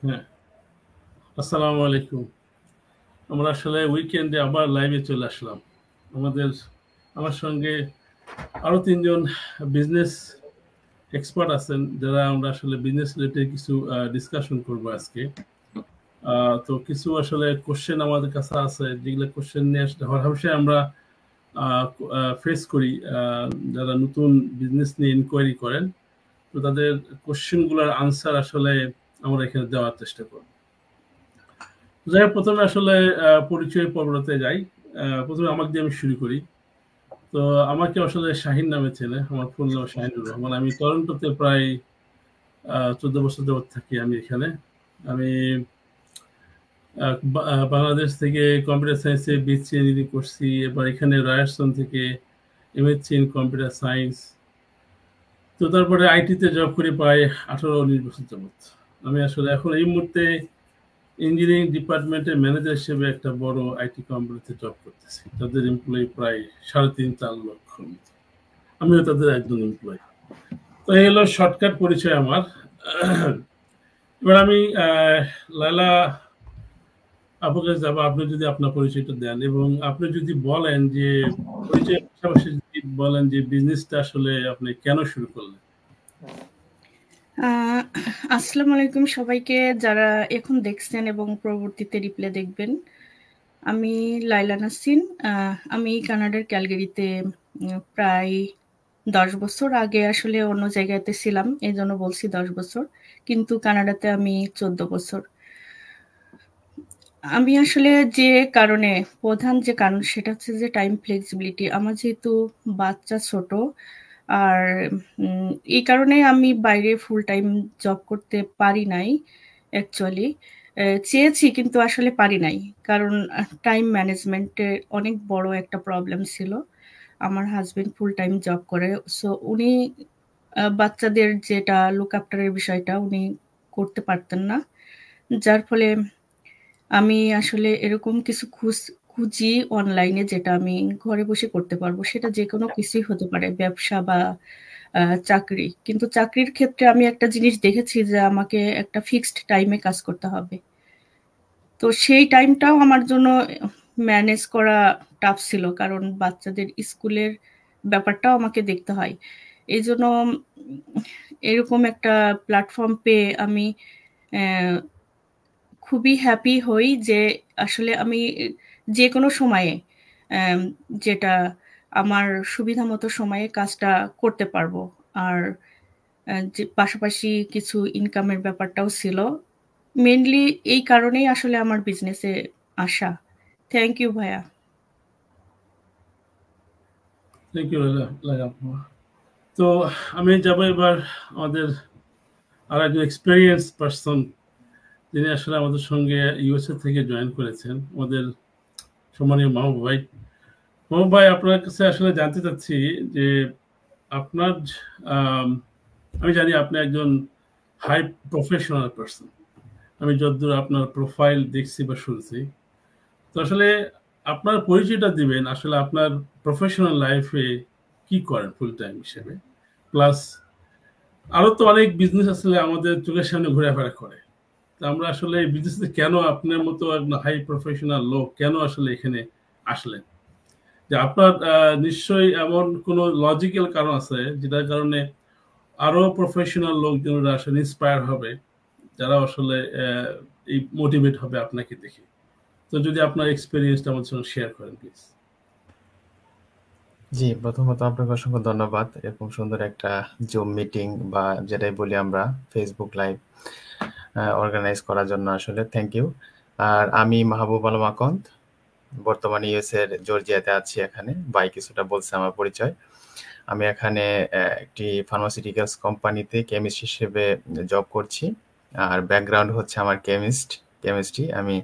হ্যাঁ, আসসালামু আলাইকুম। আমরা আসলে উইকেন্ডে আবার লাইভে চলে আসলাম। আমাদের আমার সঙ্গে আরো ৩ জন বিজনেস এক্সপার্ট আছেন, যারা আমরা আসলে বিজনেস রিলেটেড কিছু ডিসকাশন করব আজকে। তো কিছু আসলে কোশ্চেন আমাদের কাছে আছে, যেগুলো কোশ্চেন নিয়ে আসলে হরহামেশাই আমরা ফেস করি। যারা নতুন বিজনেস নিয়ে ইনকোয়ারি করেন, তো তাদের কোশ্চেনগুলোর আনসার আসলে আমরা এখানে দেওয়ার চেষ্টা করব। যাই হোক, প্রথমে আসলে পরিচয় পর্বতে যাই। প্রথমে আমাকে দিয়ে আমি শুরু করি। তো আমাকে আসলে শাহিন নামে চেনে। আমার ফুল নাম শাহিনুর রহমান। আমি টরন্টোতে প্রায় ১৪ বছর যাবৎ থাকি আমি এখানে। আমি বাংলাদেশ থেকে কম্পিউটার সায়েন্সে বিএসসি ইঞ্জিনিয়ারিং করছি। এবার এখানে রায়ারসন থেকে এমএসসি ইন কম্পিউটার সায়েন্স। তো তারপরে আইটিতে জব করি প্রায় ১৮-১৯ বছর যাবৎ। আমি আসলে এখন এই মুহূর্তে ইঞ্জিনিয়ারিং ডিপার্টমেন্টের ম্যানেজার হিসেবে একটা বড় আইটি কোম্পানিতে জব করতেছি। তাদের এমপ্লয়ি প্রায় ৩.৫-৪ লক্ষ মতো। আমিও তাদের একজন এমপ্লয়ি। তো এই হলো শর্টকাট পরিচয় আমার। এবার আমি লায়লা আপুর কাছে যাবো। আপনি যদি আপনার পরিচয়টা দেন এবং আপনি যদি বলেন যে পরিচয়ের পাশাপাশি যদি বলেন যে বিজনেসটা আসলে আপনি কেন শুরু করলেন? আসসালামু আলাইকুম সবাইকে, যারা এখন দেখছেন এবং পরবর্তীতে রিপ্লে দেখবেন। আমি লাইলা নাসরিন। আমি কানাডার ক্যালগারিতে প্রায় 10 বছর আগে আসলে অন্য জায়গাতে ছিলাম, এই জন্য বলছি 10 বছর, কিন্তু কানাডাতে আমি 14 বছর। আমি আসলে যে কারণে, প্রধান যে কারণ সেটা হচ্ছে যে টাইম ফ্লেক্সিবিলিটি। আমার যেহেতু বাচ্চা ছোট, আর এই কারণে আমি বাইরে ফুল টাইম জব করতে পারি নাই অ্যাকচুয়ালি। চেয়েছি কিন্তু আসলে পারি নাই। কারণ টাইম ম্যানেজমেন্টের অনেক বড় একটা প্রবলেম ছিল। আমার হাসব্যান্ড ফুল টাইম জব করে। সো উনি বাচ্চাদের যেটা লুক আফটারের বিষয়টা উনি করতে পারতেন না। যার ফলে আমি আসলে এরকম কিছু খুঁজি অনলাইনে, যেটা আমি ঘরে বসে করতে পারবো। সেটা যেকোনো কিছুই হতে পারে, ব্যবসা বা চাকরি। কিন্তু চাকরির ক্ষেত্রে আমি একটা জিনিস দেখেছি যে আমাকে একটা ফিক্সড টাইমে কাজ করতে হবে। তো সেই টাইমটাও আমার জন্য ম্যানেজ করা টাফ ছিল, কারণ বাচ্চাদের স্কুলের ব্যাপারটাও আমাকে দেখতে হয়। এইজন্য এরকম একটা প্ল্যাটফর্ম পেয়ে আমি অ্যা খুবই হ্যাপি হই যে আসলে আমি যেকোনো সময়ে অ্যাম যেটা আমার সুবিধামতো সময়ে কাজটা করতে পারবো। আর যে পাশাপাশি কিছু ইনকামের ব্যাপারটাও ছিল। মেইনলি এই কারণেই আসলে আমার বিজনেসে আসা। থ্যাংক ইউ ভাইয়া। থ্যাংক ইউ লায়লা আপু। তো আমি যাবো এবার আমাদের আরেকজন এক্সপেরিয়েন্স পারসন, যিনি আসলে আমাদের সঙ্গে ইউএসএ থেকে জয়েন করেছেন, আমাদের সম্মানীয় মাহবুব ভাই। মাহবুব ভাই, আপনার কাছে আসলে জানতে চাচ্ছি যে আপনার আমি জানি আপনি একজন হাই প্রফেশনাল পারসন। আমি যতদূর আপনার প্রোফাইল দেখছি বা শুনছি। তো আসলে আপনার পরিচয়টা দিবেন, আসলে আপনার প্রফেশনাল লাইফে কি করেন ফুল টাইম হিসেবে? প্লাস আরো তো অনেক বিজনেস আসলে আমাদের চোখের সামনে ঘোরাফেরা করে। তো আমরা আসলে এই বিজনেসে কেন আপনার মতো একজন হাই প্রফেশনাল লোক কেন আসলে এখানে আসলেন? যে আপনার নিশ্চয়ই এমন কোনো লজিক্যাল কারণ আছে যেটার কারণে আরো প্রফেশনাল লোকজনরা আসলে ইন্সপায়ার হবে, যারা আসলে এই মোটিভেট হবে আপনাকে দেখে। তো যদি আপনার এক্সপেরিয়েন্সটা আমাদের সঙ্গে শেয়ার করেন প্লিজ। জি, প্রথমত আপনাকে অসংখ্য ধন্যবাদ এরকম সুন্দর একটা জুম মিটিং বা যেটাই বলি আমরা ফেসবুক লাইভ অর্গানাইজ করার জন্য আসলে থ্যাংক ইউ। আর আমি মাহবুব আলম আকন্দ, বর্তমানে ইউএস এর জর্জিয়াতে আছি। এখানে ভাই কিছুটা বলছে আমার পরিচয়। আমি এখানে একটি ফার্মাসিউটিক্যালস কোম্পানিতে কেমিস্ট হিসেবে জব করছি। আর ব্যাকগ্রাউন্ড হচ্ছে আমার কেমিস্ট্রি। আমি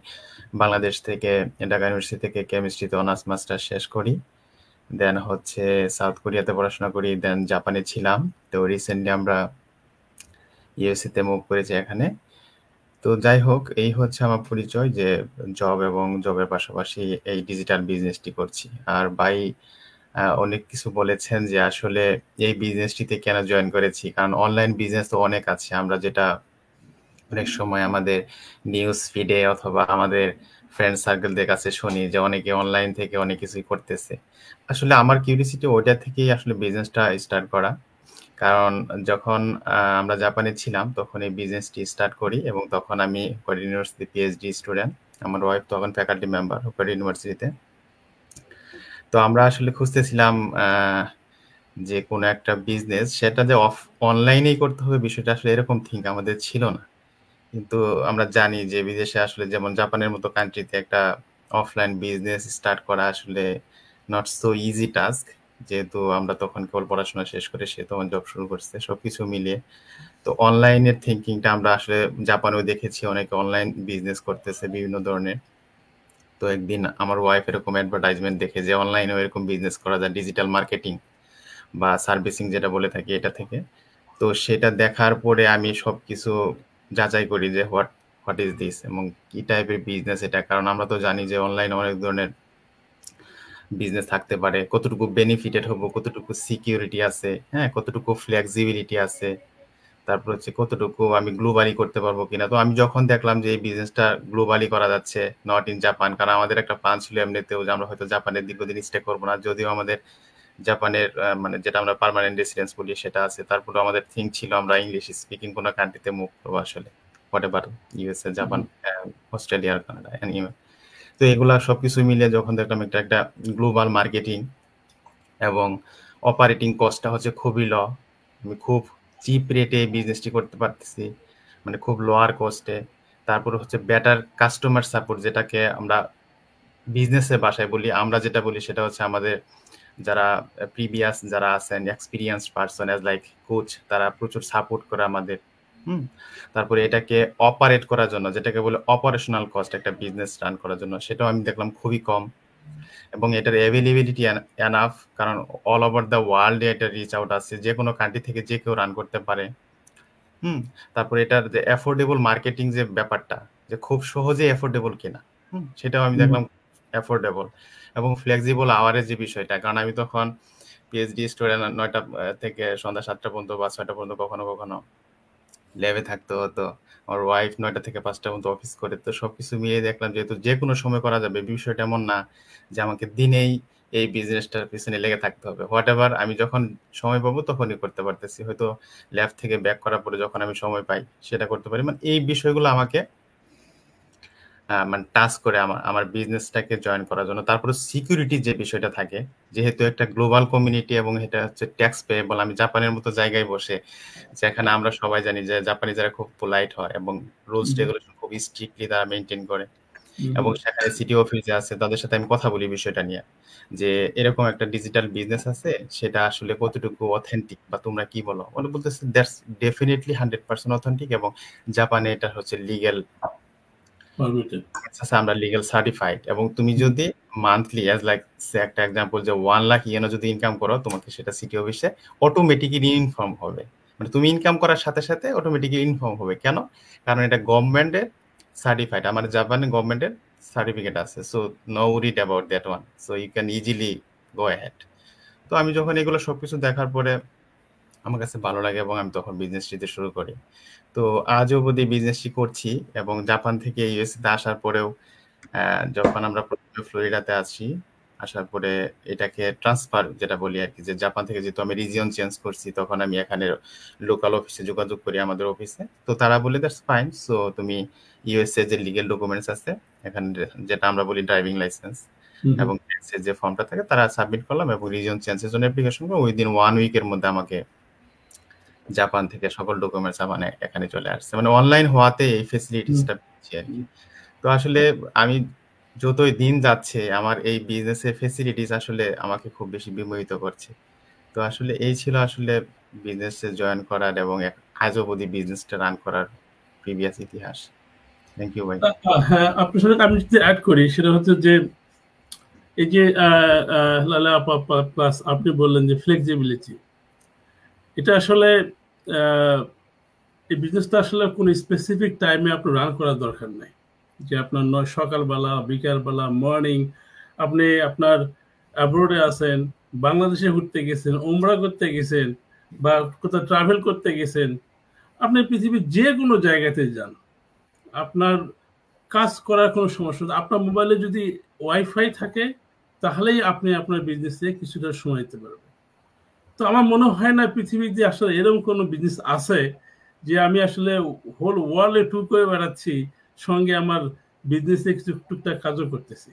বাংলাদেশ থেকে ঢাকা ইউনিভার্সিটি থেকে কেমিস্ট্রিতে অনার্স মাস্টার শেষ করি। দেন হচ্ছে সাউথ কোরিয়াতে পড়াশোনা করি, দেন জাপানে ছিলাম। তো রিসেন্টলি আমরা ইউএসএ তে মুভ করেছি এখানে। তো যাই হোক, এই হচ্ছে আমার পরিচয় যে জব এবং জবের পাশাপাশি এই ডিজিটাল বিজনেসটি করছি। আর ভাই অনেক কিছু বলেছেন যে আসলে এই বিজনেসটিতে কেন জয়েন করেছি, কারণ অনলাইন বিজনেস তো অনেক আছে। আমরা যেটা অনেক সময় আমাদের নিউজ ফিডে অথবা আমাদের ফ্রেন্ড সার্কেলদের কাছে শুনি যে অনেকে অনলাইন থেকে অনেক কিছুই করতেছে। আসলে আমার কিউরিসিটি ওইটা থেকেই আসলে বিজনেসটা স্টার্ট করা। কারণ যখন আমরা জাপানে ছিলাম তখন এই বিজনেসটি স্টার্ট করি, এবং তখন আমি হুপার ইউনিভার্সিটি পিএইচডি স্টুডেন্ট, আমার ওয়াইফ তখন ফ্যাকাল্টি মেম্বার হুপার ইউনিভার্সিটিতে। তো আমরা আসলে খুঁজতেছিলাম যে কোনো একটা বিজনেস, সেটা যে অনলাইনেই করতে হবে বিষয়টা আসলে এরকম থিঙ্ক আমাদের ছিল না। কিন্তু আমরা জানি যে বিদেশে আসলে যেমন জাপানের মতো কান্ট্রিতে একটা অফলাইন বিজনেস স্টার্ট করা আসলে নট সো ইজি টাস্ক, যেহেতু আমরা তখন কেবল পড়াশোনা শেষ করে সে তখন জব শুরু করছে, সবকিছু মিলিয়ে। তো অনলাইনের থিঙ্কিংটা আমরা আসলে জাপানেও দেখেছি, অনেকে অনলাইন বিজনেস করতেছে বিভিন্ন ধরনের। তো একদিন আমার ওয়াইফ এরকম অ্যাডভার্টাইজমেন্ট দেখে যে অনলাইনেও এরকম বিজনেস করা যায়, ডিজিটাল মার্কেটিং বা সার্ভিসিং যেটা বলে থাকি এটা থেকে। তো সেটা দেখার পরে আমি সবকিছু যাচাই করি যে হোয়াট ইজ দিস এবং কি টাইপের বিজনেস এটা, কারণ আমরা তো জানি যে অনলাইনে অনেক ধরনের বিজনেস থাকতে পারে, কতটুকু বেনিফিটেড হবো, কতটুকু সিকিউরিটি আছে, হ্যাঁ, কতটুকু ফ্লেক্সিবিলিটি আছে, তারপর হচ্ছে কতটুকু আমি গ্লোবালি করতে পারবো কিনা। তো আমি যখন দেখলাম যে এই বিজনেসটা গ্লোবালি করা যাচ্ছে, নট ইন জাপান, কারণ আমাদের একটা প্ল্যান ছিল এমনিতেও যে আমরা হয়তো জাপানের দীর্ঘদিন স্টে করবো না, যদিও আমাদের জাপানের মানে যেটা আমরা পার্মানেন্ট রেসিডেন্স বলি সেটা আছে, তারপরে আমাদের থিঙ্ক ছিল আমরা ইংলিশ স্পিকিং কোনো কান্ট্রিতে মুভ করবো আসলে, what ever, USA, Japan, Australia, Canada, তো এগুলা সবকিছু মিলিয়ে যখন দেখলাম একটা গ্লোবাল মার্কেটিং এবং অপারেটিং কস্টটা হচ্ছে খুবই ল, আমি খুব চিপ রেটে বিজনেসটি করতে পারতেছি, মানে খুব লোয়ার কস্টে। তারপরে হচ্ছে বেটার কাস্টমার সাপোর্ট, যেটাকে আমরা বিজনেসের ভাষায় বলি, আমরা যেটা বলি সেটা হচ্ছে আমাদের যারা প্রিভিয়াস যারা আছেন experience person as like coach, তারা প্রচুর সাপোর্ট করে আমাদের। তারপরে এটাকে অপারেট করার জন্য, যেটাকে বলে অপারেশনাল কস্ট একটা বিজনেস রান করার জন্য, সেটাও আমি দেখলাম খুবই কম, এবং এটার অ্যাভেলেবিলিটি এনাফ, কারণ অল ওভার দ্য ওয়ার্ল্ডে এটা রিচ আউট আছে, যে কোনো কান্ট্রি থেকে যে কেউ রান করতে পারে। তারপরে এটার যে অ্যাফোর্ডেবল মার্কেটিং যে ব্যাপারটা, যে খুব সহজে অ্যাফোর্ডেবল কিনা, সেটাও আমি দেখলাম অ্যাফোর্ডেবল, এবং ফ্লেক্সিবল আওয়ারের যে বিষয়টা, কারণ আমি তখন পিএইচডি স্টুডেন্ট, 9টা থেকে সন্ধ্যা 7টা পর্যন্ত বা 6টা পর্যন্ত কখনো কখনো ল্যাবে থাকতে হতো, আমার ওয়াইফ 9টা থেকে 5টা পর্যন্ত অফিস করে। তো সবকিছু মিলিয়ে দেখলাম যেহেতু যে কোনো সময় করা যাবে, বিষয়টা এমন না যে আমাকে দিনেই এই বিজনেসটার পিছনে লেগে থাকতে হবে, হোয়াট এভার আমি যখন সময় পাবো তখনই করতে পারতেছি, হয়তো ল্যাব থেকে ব্যাক করার পরে যখন আমি সময় পাই সেটা করতে পারি, মানে এই বিষয়গুলো আমাকে মানে টাস্ক করে আমার বিজনেসটাকে জয়েন করার জন্য। তারপরে সিকিউরিটি যে বিষয়টা থাকে, যেহেতু একটা গ্লোবাল কমিউনিটি এবং এটা হচ্ছে ট্যাক্স পেয়েবল, আমি জাপানের মতো জায়গায় বসে, যেখানে আমরা সবাই জানি যে জাপানি যারা খুব পোলাইট হয় এবং রুলস রেগুলেশন খুব স্ট্রিক্টলি তারা মেনটেন করে, এবং সেখানে সিটি অফিসে আছে, তাদের সাথে আমি কথা বলি বিষয়টা নিয়ে যে এরকম একটা ডিজিটাল বিজনেস আছে, সেটা আসলে কতটুকু অথেন্টিক বা তোমরা কি বলো, বলে বলতেছে দ্যাটস ডেফিনেটলি 100% অথেন্টিক, এবং জাপানে এটা হচ্ছে লিগ্যাল, আমরা লিগ্যাল সার্টিফাইড, এবং তুমি যদি মান্থলি অ্যাজ লাইক একটা এক্সাম্পল যে 1 লাখ ইয়েনও যদি ইনকাম করো, তোমাকে সেটা সিটি অফিসে অটোমেটিক্যালি ইনফর্ম হবে, মানে তুমি ইনকাম করার সাথে সাথে অটোমেটিক্যালি ইনফর্ম হবে। কেন? কারণ এটা গভর্নমেন্টের সার্টিফাইড, আমাদের জাপানের গভর্নমেন্টের সার্টিফিকেট আছে, so no worried about that one, so you can easily go ahead. তো আমি যখন এগুলো সবকিছু দেখার পরে আমার কাছে ভালো লাগে এবং আমি তখন বিজনেসটিতে শুরু করি। তো আজ অবধি বিজনেসটি করছি, এবং জাপান থেকে ইউএসএতে আসার পরেও যখন আমরা প্রথমে ফ্লোরিডাতে আসি, আসার পরে এটাকে ট্রান্সফার যেটা বলি আর কি, যে জাপান থেকে যেহেতু আমি রিজিয়ন চেঞ্জ করছি, তখন আমি এখানে লোকাল অফিসে যোগাযোগ করি, আমাদের অফিসে। তো তারা বলে দ্যাটস ফাইন, সো তুমি ইউএসএ যে লিগ্যাল ডকুমেন্টস আছে এখানে, যেটা আমরা বলি ড্রাইভিং লাইসেন্স এবং ট্যাক্সের যে ফর্মটা থাকে, তারা সাবমিট করলাম এবং রিজিয়ন চেঞ্জের জন্য অ্যাপ্লিকেশন করলাম। উইদিন 1 উইকের মধ্যে আমাকে জাপান থেকে সকল ডকুমেন্টস মানে এখানে চলে আসছে, মানে অনলাইন হওয়াতে এই ফেসিলিটিসটা পেয়েছি আর কি। তো আসলে আমি যতই দিন যাচ্ছে আমার এই বিজনেসের ফেসিলিটিস আসলে আমাকে খুব বেশি বিমোহিত করছে। তো আসলে এই ছিল আসলে বিজনেসে জয়েন করার এবং আজ অবধি বিজনেসটা রান করার প্রিভিয়াস ইতিহাস। থ্যাংক ইউ ভাই। হ্যাঁ, আপনার সাথে আমি যদি অ্যাড করি, সেটা হচ্ছে যে এই যে লালা প্লাস আপনি বললেন যে ফ্লেক্সিবিলিটি, এটা আসলে এই বিজনেসটা আসলে কোনো স্পেসিফিক টাইমে আপনার রান করার দরকার নাই, যে আপনার সকালবেলা, বিকালবেলা, মর্নিং, আপনি আপনার অ্যাব্রোডে আছেন, বাংলাদেশে ঘুরতে গেছেন, উমরা করতে গেছেন, বা কোথাও ট্রাভেল করতে গেছেন, আপনি পৃথিবীর যে কোনো জায়গাতে যান, আপনার কাজ করার কোনো সমস্যা নেই। আপনার মোবাইলে যদি ওয়াইফাই থাকে তাহলেই আপনি আপনার বিজনেসে কিছুটা সময় দিতে পারবেন। তো আমার মনে হয় না পৃথিবীতে আসলে এরকম কোনো বিজনেস আছে যে আমি আসলে হোল ওয়ার্ল্ডে ট্যুর করে বেড়াচ্ছি, সঙ্গে আমার বিজনেসে কিছু টুকটাক কাজও করতেছি।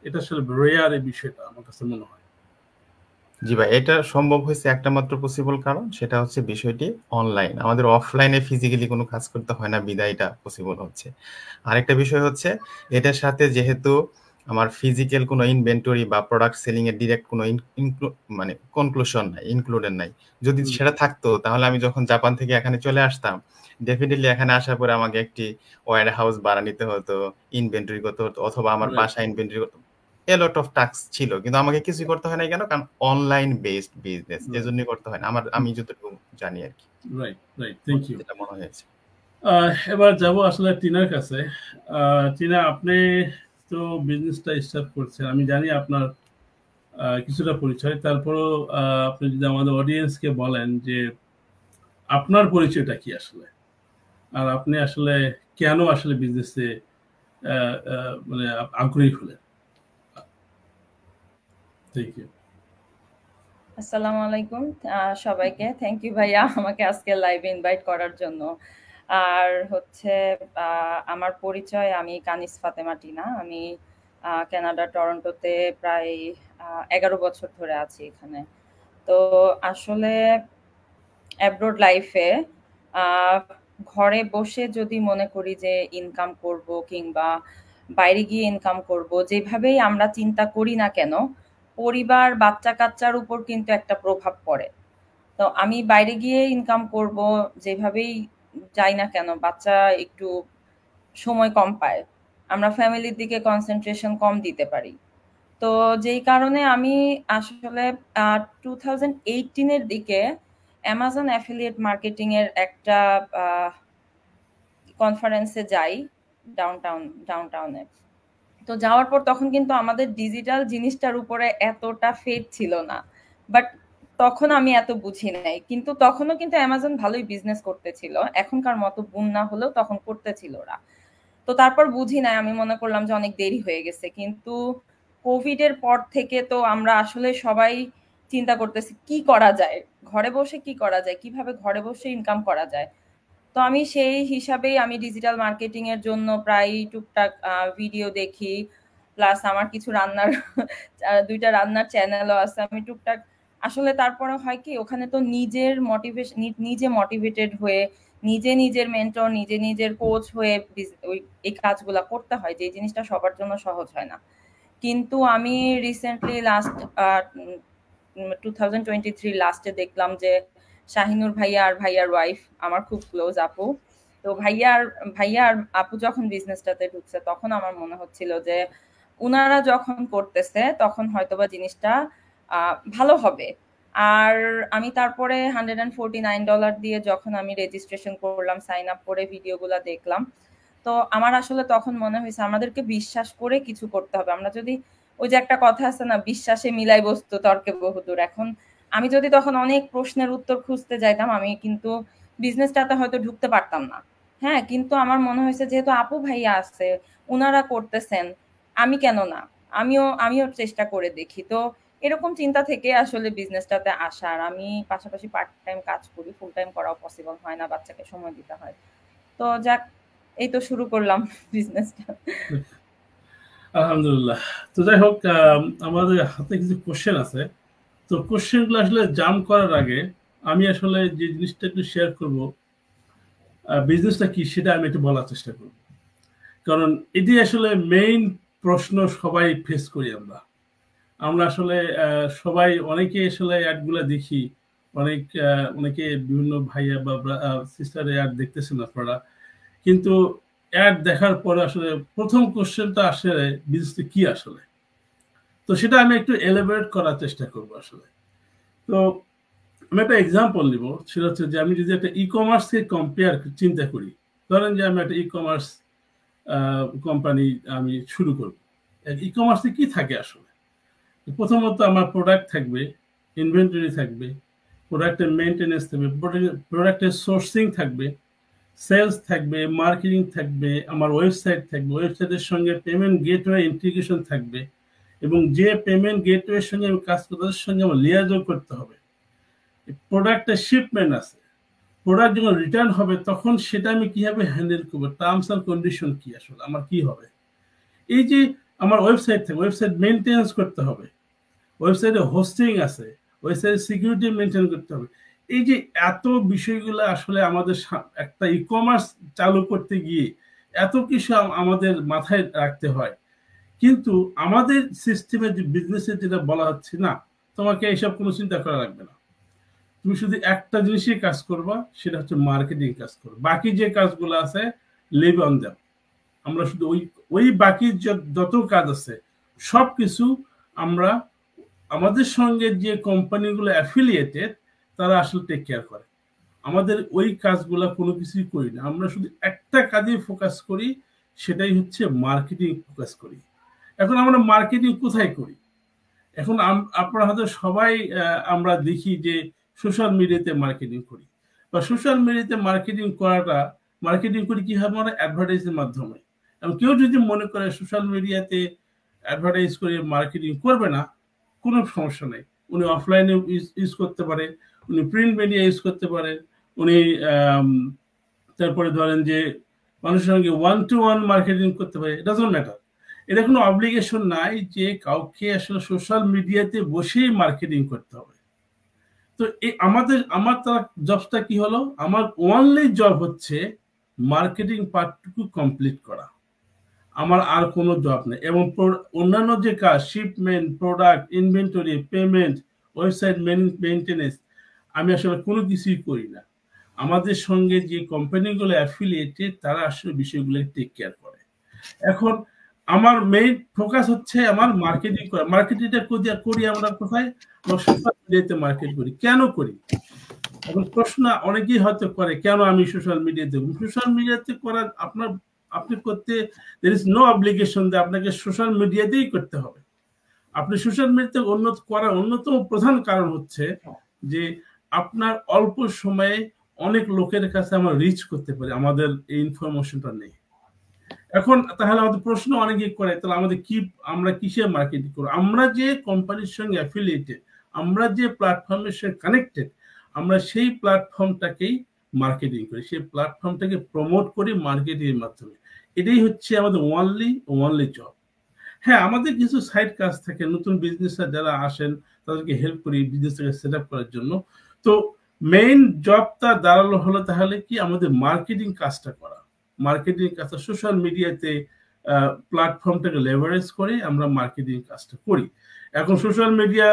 এটা আসলে রেয়ার এই বিষয়টা আমার কাছে মনে হয়। জি ভাই, এটা সম্ভব হয়েছে একটা মাত্র পসিবল কারণ, সেটা হচ্ছে বিষয়টি অনলাইন। আমাদের অফলাইনে ফিজিক্যালি কোনো কাজ করতে হয় না, বিধায় এটা পসিবল হচ্ছে। আরেকটা বিষয় হচ্ছে এটার সাথে যেহেতু আমার ফিজিক্যাল কোনো ইনভেন্টরি বা প্রোডাক্ট সেলিং এর ডিরেক্ট কোনো মানে কনক্লুশন নাই, ইনক্লুডেড নাই। যদি সেটা থাকতো তাহলে আমি যখন জাপান থেকে এখানে চলে আসতাম, ডেফিনেটলি এখানে আসার পরে আমাকে একটি ওয়্যার হাউস ভাড়া নিতে হতো, ইনভেন্টরি করতে হতো, অথবা আমার বাসা ইনভেন্টরি করতে, এ লট অফ টাস্ক ছিল, কিন্তু আমাকে কিছু করতে হয় না। কেন? কারণ অনলাইন বেসড বিজনেস, এজন্যই করতে হয় না আমি যতটুকু জানি আর কি। Right, right, thank you. যেটা মনে হয়েছে। এবার যাব আসলে টিনার কাছে। টিনা, আপনি তো বিজনেসটা স্টার্ট করছেন, আমি জানি আপনার কিছুটা পরিচয়, তারপরও আপনি যদি আমাদের অডিয়েন্সকে বলেন যে আপনার পরিচয়টা কি আসলে, আর আপনি আসলে কেন আসলে বিজনেসে মানে আগ্রহী হলেন। Thank you. আসসালামু আলাইকুম সবাইকে। থ্যাংক ইউ ভাইয়া আমাকে আজকে লাইভে ইনভাইট করার জন্য। আর হচ্ছে আমার পরিচয়, আমি কানিস ফাতেমা টিনা। আমি কানাডা টরন্টোতে প্রায় 11 বছর ধরে আছি এখানে। তো আসলে অ্যাব্রোড লাইফে ঘরে বসে যদি মনে করি যে ইনকাম করব কিংবা বাইরে গিয়ে ইনকাম করব, যেভাবেই আমরা চিন্তা করি না কেন, পরিবার বাচ্চা কাচ্চার উপর কিন্তু একটা প্রভাব পড়ে। তো আমি বাইরে গিয়ে ইনকাম করব যেভাবেই যাই না কেন, বাচ্চা একটু সময় কম পায়, আমরা ফ্যামিলির দিকে কনসেন্ট্রেশন কম দিতে পারি। তো যেই কারণে আমি আসলে 2018 দিকে অ্যামাজন অ্যাফিলিয়েট মার্কেটিং এর একটা কনফারেন্সে যাই ডাউনটাউনে। তো যাওয়ার পর তখন কিন্তু আমাদের ডিজিটাল জিনিসটার উপরে এতটা ফেট ছিল না, বাট তখন আমি এত বুঝি নাই। কিন্তু তখনও কিন্তু অ্যামাজন ভালোই বিজনেস করতেছিল, এখনকার মতো বুম না হলেও তখন করতেছিল ওরা। তো তারপর বুঝি নাই, আমি মনে করলাম যে অনেক দেরি হয়ে গেছে। কিন্তু কোভিড এর পর থেকে তো আমরা আসলে সবাই চিন্তা করতেছি কি করা যায়, ঘরে বসে কি করা যায়, কিভাবে ঘরে বসে ইনকাম করা যায়। তো আমি সেই হিসাবেই আমি ডিজিটাল মার্কেটিং এর জন্য প্রায় টুকটাক ভিডিও দেখি, প্লাস আমার কিছু রান্নার 2টা রান্নার চ্যানেলও আছে। আমি টুকটাক আসলে তারপরে হয় কি, ওখানে তো নিজের মোটিভেশন, নিজে মোটিভেটেড হয়ে, নিজের মেন্টর, নিজের কোচ হয়ে এই কাজগুলা করতে হয়, যে জিনিসটা সবার জন্য সহজ হয় না। কিন্তু আমি রিসেন্টলি লাস্ট 2023 লাস্টে দেখলাম যে শাহিনুর ভাইয়া আর ভাইয়ার ওয়াইফ আমার খুব ক্লোজ আপু, তো ভাইয়া আর আপু যখন বিজনেসটাতে ঢুকছে, তখন আমার মনে হচ্ছিল যে উনারা যখন করতেছে তখন হয়তোবা জিনিসটা ভালো হবে। আর আমি তারপরে $149 দিয়ে যখন আমি রেজিস্ট্রেশন করলাম, সাইন আপ করে ভিডিওগুলা দেখলাম, তো আমার আসলে তখন মনে হয়েছে আমাদেরকে বিশ্বাস করে কিছু করতে হবে। আমরা যদি, ওই যে একটা কথা আছে না, বিশ্বাসে মিলাই বস্তু তর্কে বহুদূর। এখন আমি যদি তখন অনেক প্রশ্নের উত্তর খুঁজতে যাইতাম, আমি কিন্তু বিজনেসটাতে হয়তো ঢুকতে পারতাম না। হ্যাঁ, কিন্তু আমার মনে হয়েছে যেহেতু আপু ভাইয়া আছে, উনারা করতেছেন, আমি কেন না, আমিও চেষ্টা করে দেখি। তো এরকম চিন্তা থেকে আসলে বিজনেসটাতে আসা। আর আমি পাশাপাশি পার্ট টাইম কাজ করি, ফুল টাইম করাও পসিবল হয় না, বাচ্চাকে সময় দিতে হয়। তো যাক, এই তো শুরু করলাম বিজনেসটা। আলহামদুলিল্লাহ। তো যাই হোক, আমাদের হাতে কিছু কোশ্চেন আছে। তো কোশ্চেনগুলো আসলে জাম্প করার আগে আমি আসলে যে জিনিসটা একটু শেয়ার করবো, বিজনেসটা কি সেটা আমি একটু বলার চেষ্টা করব। কারণ এটি আসলে মেইন প্রশ্ন সবাই ফেস করি আমরা আসলে সবাই, অনেকে আসলে অ্যাডগুলো দেখি, অনেকে বিভিন্ন ভাইয়া বা সিস্টার অ্যাড দেখতেছেন আপনারা, কিন্তু অ্যাড দেখার পরে আসলে প্রথম কোশ্চেনটা আসে বিজনেসটা কি আসলে। তো সেটা আমি একটু এলাবোরেট করার চেষ্টা করব আসলে। তো আমি একটা এক্সাম্পল নিব, সেটা হচ্ছে যে আমি যদি একটা ই কমার্সকে কম্পেয়ার চিন্তা করি, ধরেন যে আমি একটা ই কমার্স কোম্পানি আমি শুরু করব। ই কমার্সে কি থাকে আসলে? প্রথমত আমার প্রোডাক্ট থাকবে, ইনভেন্টরি থাকবে, প্রোডাক্টের মেইনটেনেন্স থাকবে, প্রোডাক্টের সোর্সিং থাকবে, সেলস থাকবে, মার্কেটিং থাকবে, আমার ওয়েবসাইট থাকবে, ওয়েবসাইটের সঙ্গে পেমেন্ট গেটওয়ে ইন্টিগ্রেশন থাকবে, এবং যে পেমেন্ট গেটওয়ের সঙ্গে আমি কাজ করবো তাদের সঙ্গে আমার লিয়াজও করতে হবে। প্রোডাক্টের শিপমেন্ট আছে, প্রোডাক্ট যখন রিটার্ন হবে তখন সেটা আমি কিভাবে হ্যান্ডেল করবো, টার্মস অ্যান্ড কন্ডিশন কি, আসলে আমার কি হবে। এই যে আমার ওয়েবসাইট থাকে, ওয়েবসাইট মেনটেন্স করতে হবে, ওয়েবসাইটে হোস্টিং আছে, ওয়েবসাইটে সিকিউরিটি মেনটেন করতে হবে। এই যে এত বিষয়গুলো আসলে আমাদের একটা ই কমার্স চালু করতে গিয়ে এত কিছু আমাদের মাথায় রাখতে হয়, কিন্তু আমাদের সিস্টেমে যে বিজনেসে যেটা বলা হচ্ছে না, তোমাকে এইসব কোনো চিন্তা করা লাগবে না, তুমি শুধু একটা জিনিসই কাজ করবা, সেটা হচ্ছে মার্কেটিং কাজ করবা, বাকি যে কাজগুলো আছে লিভ অন দেম। আমরা শুধু ওই বাকি যত কাজ আছে সব কিছু আমরা আমাদের সঙ্গে যে কোম্পানিগুলো অ্যাফিলিয়েটেড তারা আসলে টেক কেয়ার করে, আমাদের ওই কাজগুলো কোনো কিছুই করি না, আমরা শুধু একটা কাজে ফোকাস করি, সেটাই হচ্ছে মার্কেটিং ফোকাস করি। এখন আমরা মার্কেটিং কোথায় করি? এখন আপনারা হয়তো সবাই আমরা দেখি যে সোশ্যাল মিডিয়াতে মার্কেটিং করি, বা সোশ্যাল মিডিয়াতে মার্কেটিং করি কিভাবে, আমরা অ্যাডভার্টাইজের মাধ্যমে। এবং কেউ যদি মনে করে সোশ্যাল মিডিয়াতে অ্যাডভার্টাইজ করে মার্কেটিং করবে না, কোনো সমস্যা নেই, উনি অফলাইনে ইউজ করতে পারে, উনি প্রিন্ট মিডিয়া ইউজ করতে পারে, উনি তারপরে ধরেন যে মানুষের সঙ্গে 1-to-1 মার্কেটিং করতে পারে, ইট ডাজন্ট ম্যাটার। এটা কোনো অব্লিগেশন নাই যে কাউকে আসলে সোশ্যাল মিডিয়াতে বসেই মার্কেটিং করতে হবে। তো আমার তার জবটা কি হলো, আমার ওনলি জব হচ্ছে মার্কেটিং পার্টটুকু কমপ্লিট করা, আমার আর কোনো জব নেই। এবং অন্যান্য যে কাজ, shipment, product, inventory, payment, website maintenance, আমি আসলে কোনো কিছুই করি না। আমাদের সঙ্গে যে কোম্পানিগুলো অ্যাফিলিয়েটেড তারা আসলে বিষয়গুলো টেক কেয়ার করে। এখন আমার মেইন ফোকাস হচ্ছে আমার মার্কেটিং করা। মার্কেটিংটা করি আমরা কোথায়? সোশ্যাল মিডিয়াতে মার্কেট করি। কেন করি? এখন প্রশ্ন অনেকেই হয়তো করে, কেন আমি সোশ্যাল মিডিয়াতে? সোশ্যাল মিডিয়াতে করার আপনি করতে there is no obligation যে আপনাকে সোশ্যাল মিডিয়াতেই করতে হবে। আপনি সোশ্যাল মিডিয়াতে উন্নত করার অন্যতম প্রধান কারণ হচ্ছে যে আপনার অল্প সময়ে অনেক লোকের কাছে আমরা রিচ করতে পারি, আমাদের এই ইনফরমেশনটা নেই। এখন তাহলে আমাদের প্রশ্ন অনেকেই করে, তাহলে আমরা কিসে মার্কেটিং করব? আমরা যে কোম্পানির সঙ্গে অ্যাফিলিয়েটেড, আমরা যে প্ল্যাটফর্মের সঙ্গে কানেক্টেড, আমরা সেই প্ল্যাটফর্মটাকেই মার্কেটিং করি, সেই প্ল্যাটফর্মটাকে প্রমোট করি মার্কেটিং এর মাধ্যমে। এটাই হচ্ছে আমাদের ওনলি জব। হ্যাঁ, আমাদের কিছু সাইড কাজ থাকে, নতুন বিজনেসার যারা আসেন তাদেরকে হেল্প করি বিজনেসটাকে সেট আপ করার জন্য। তো মেইন জবটা দাঁড়ালো হলো তাহলে কি, আমাদের মার্কেটিং কাজটা করা, মার্কেটিং কাজটা সোশ্যাল মিডিয়াতে প্ল্যাটফর্মটাকে লেভারেজ করে আমরা মার্কেটিং কাজটা করি। এখন সোশ্যাল মিডিয়া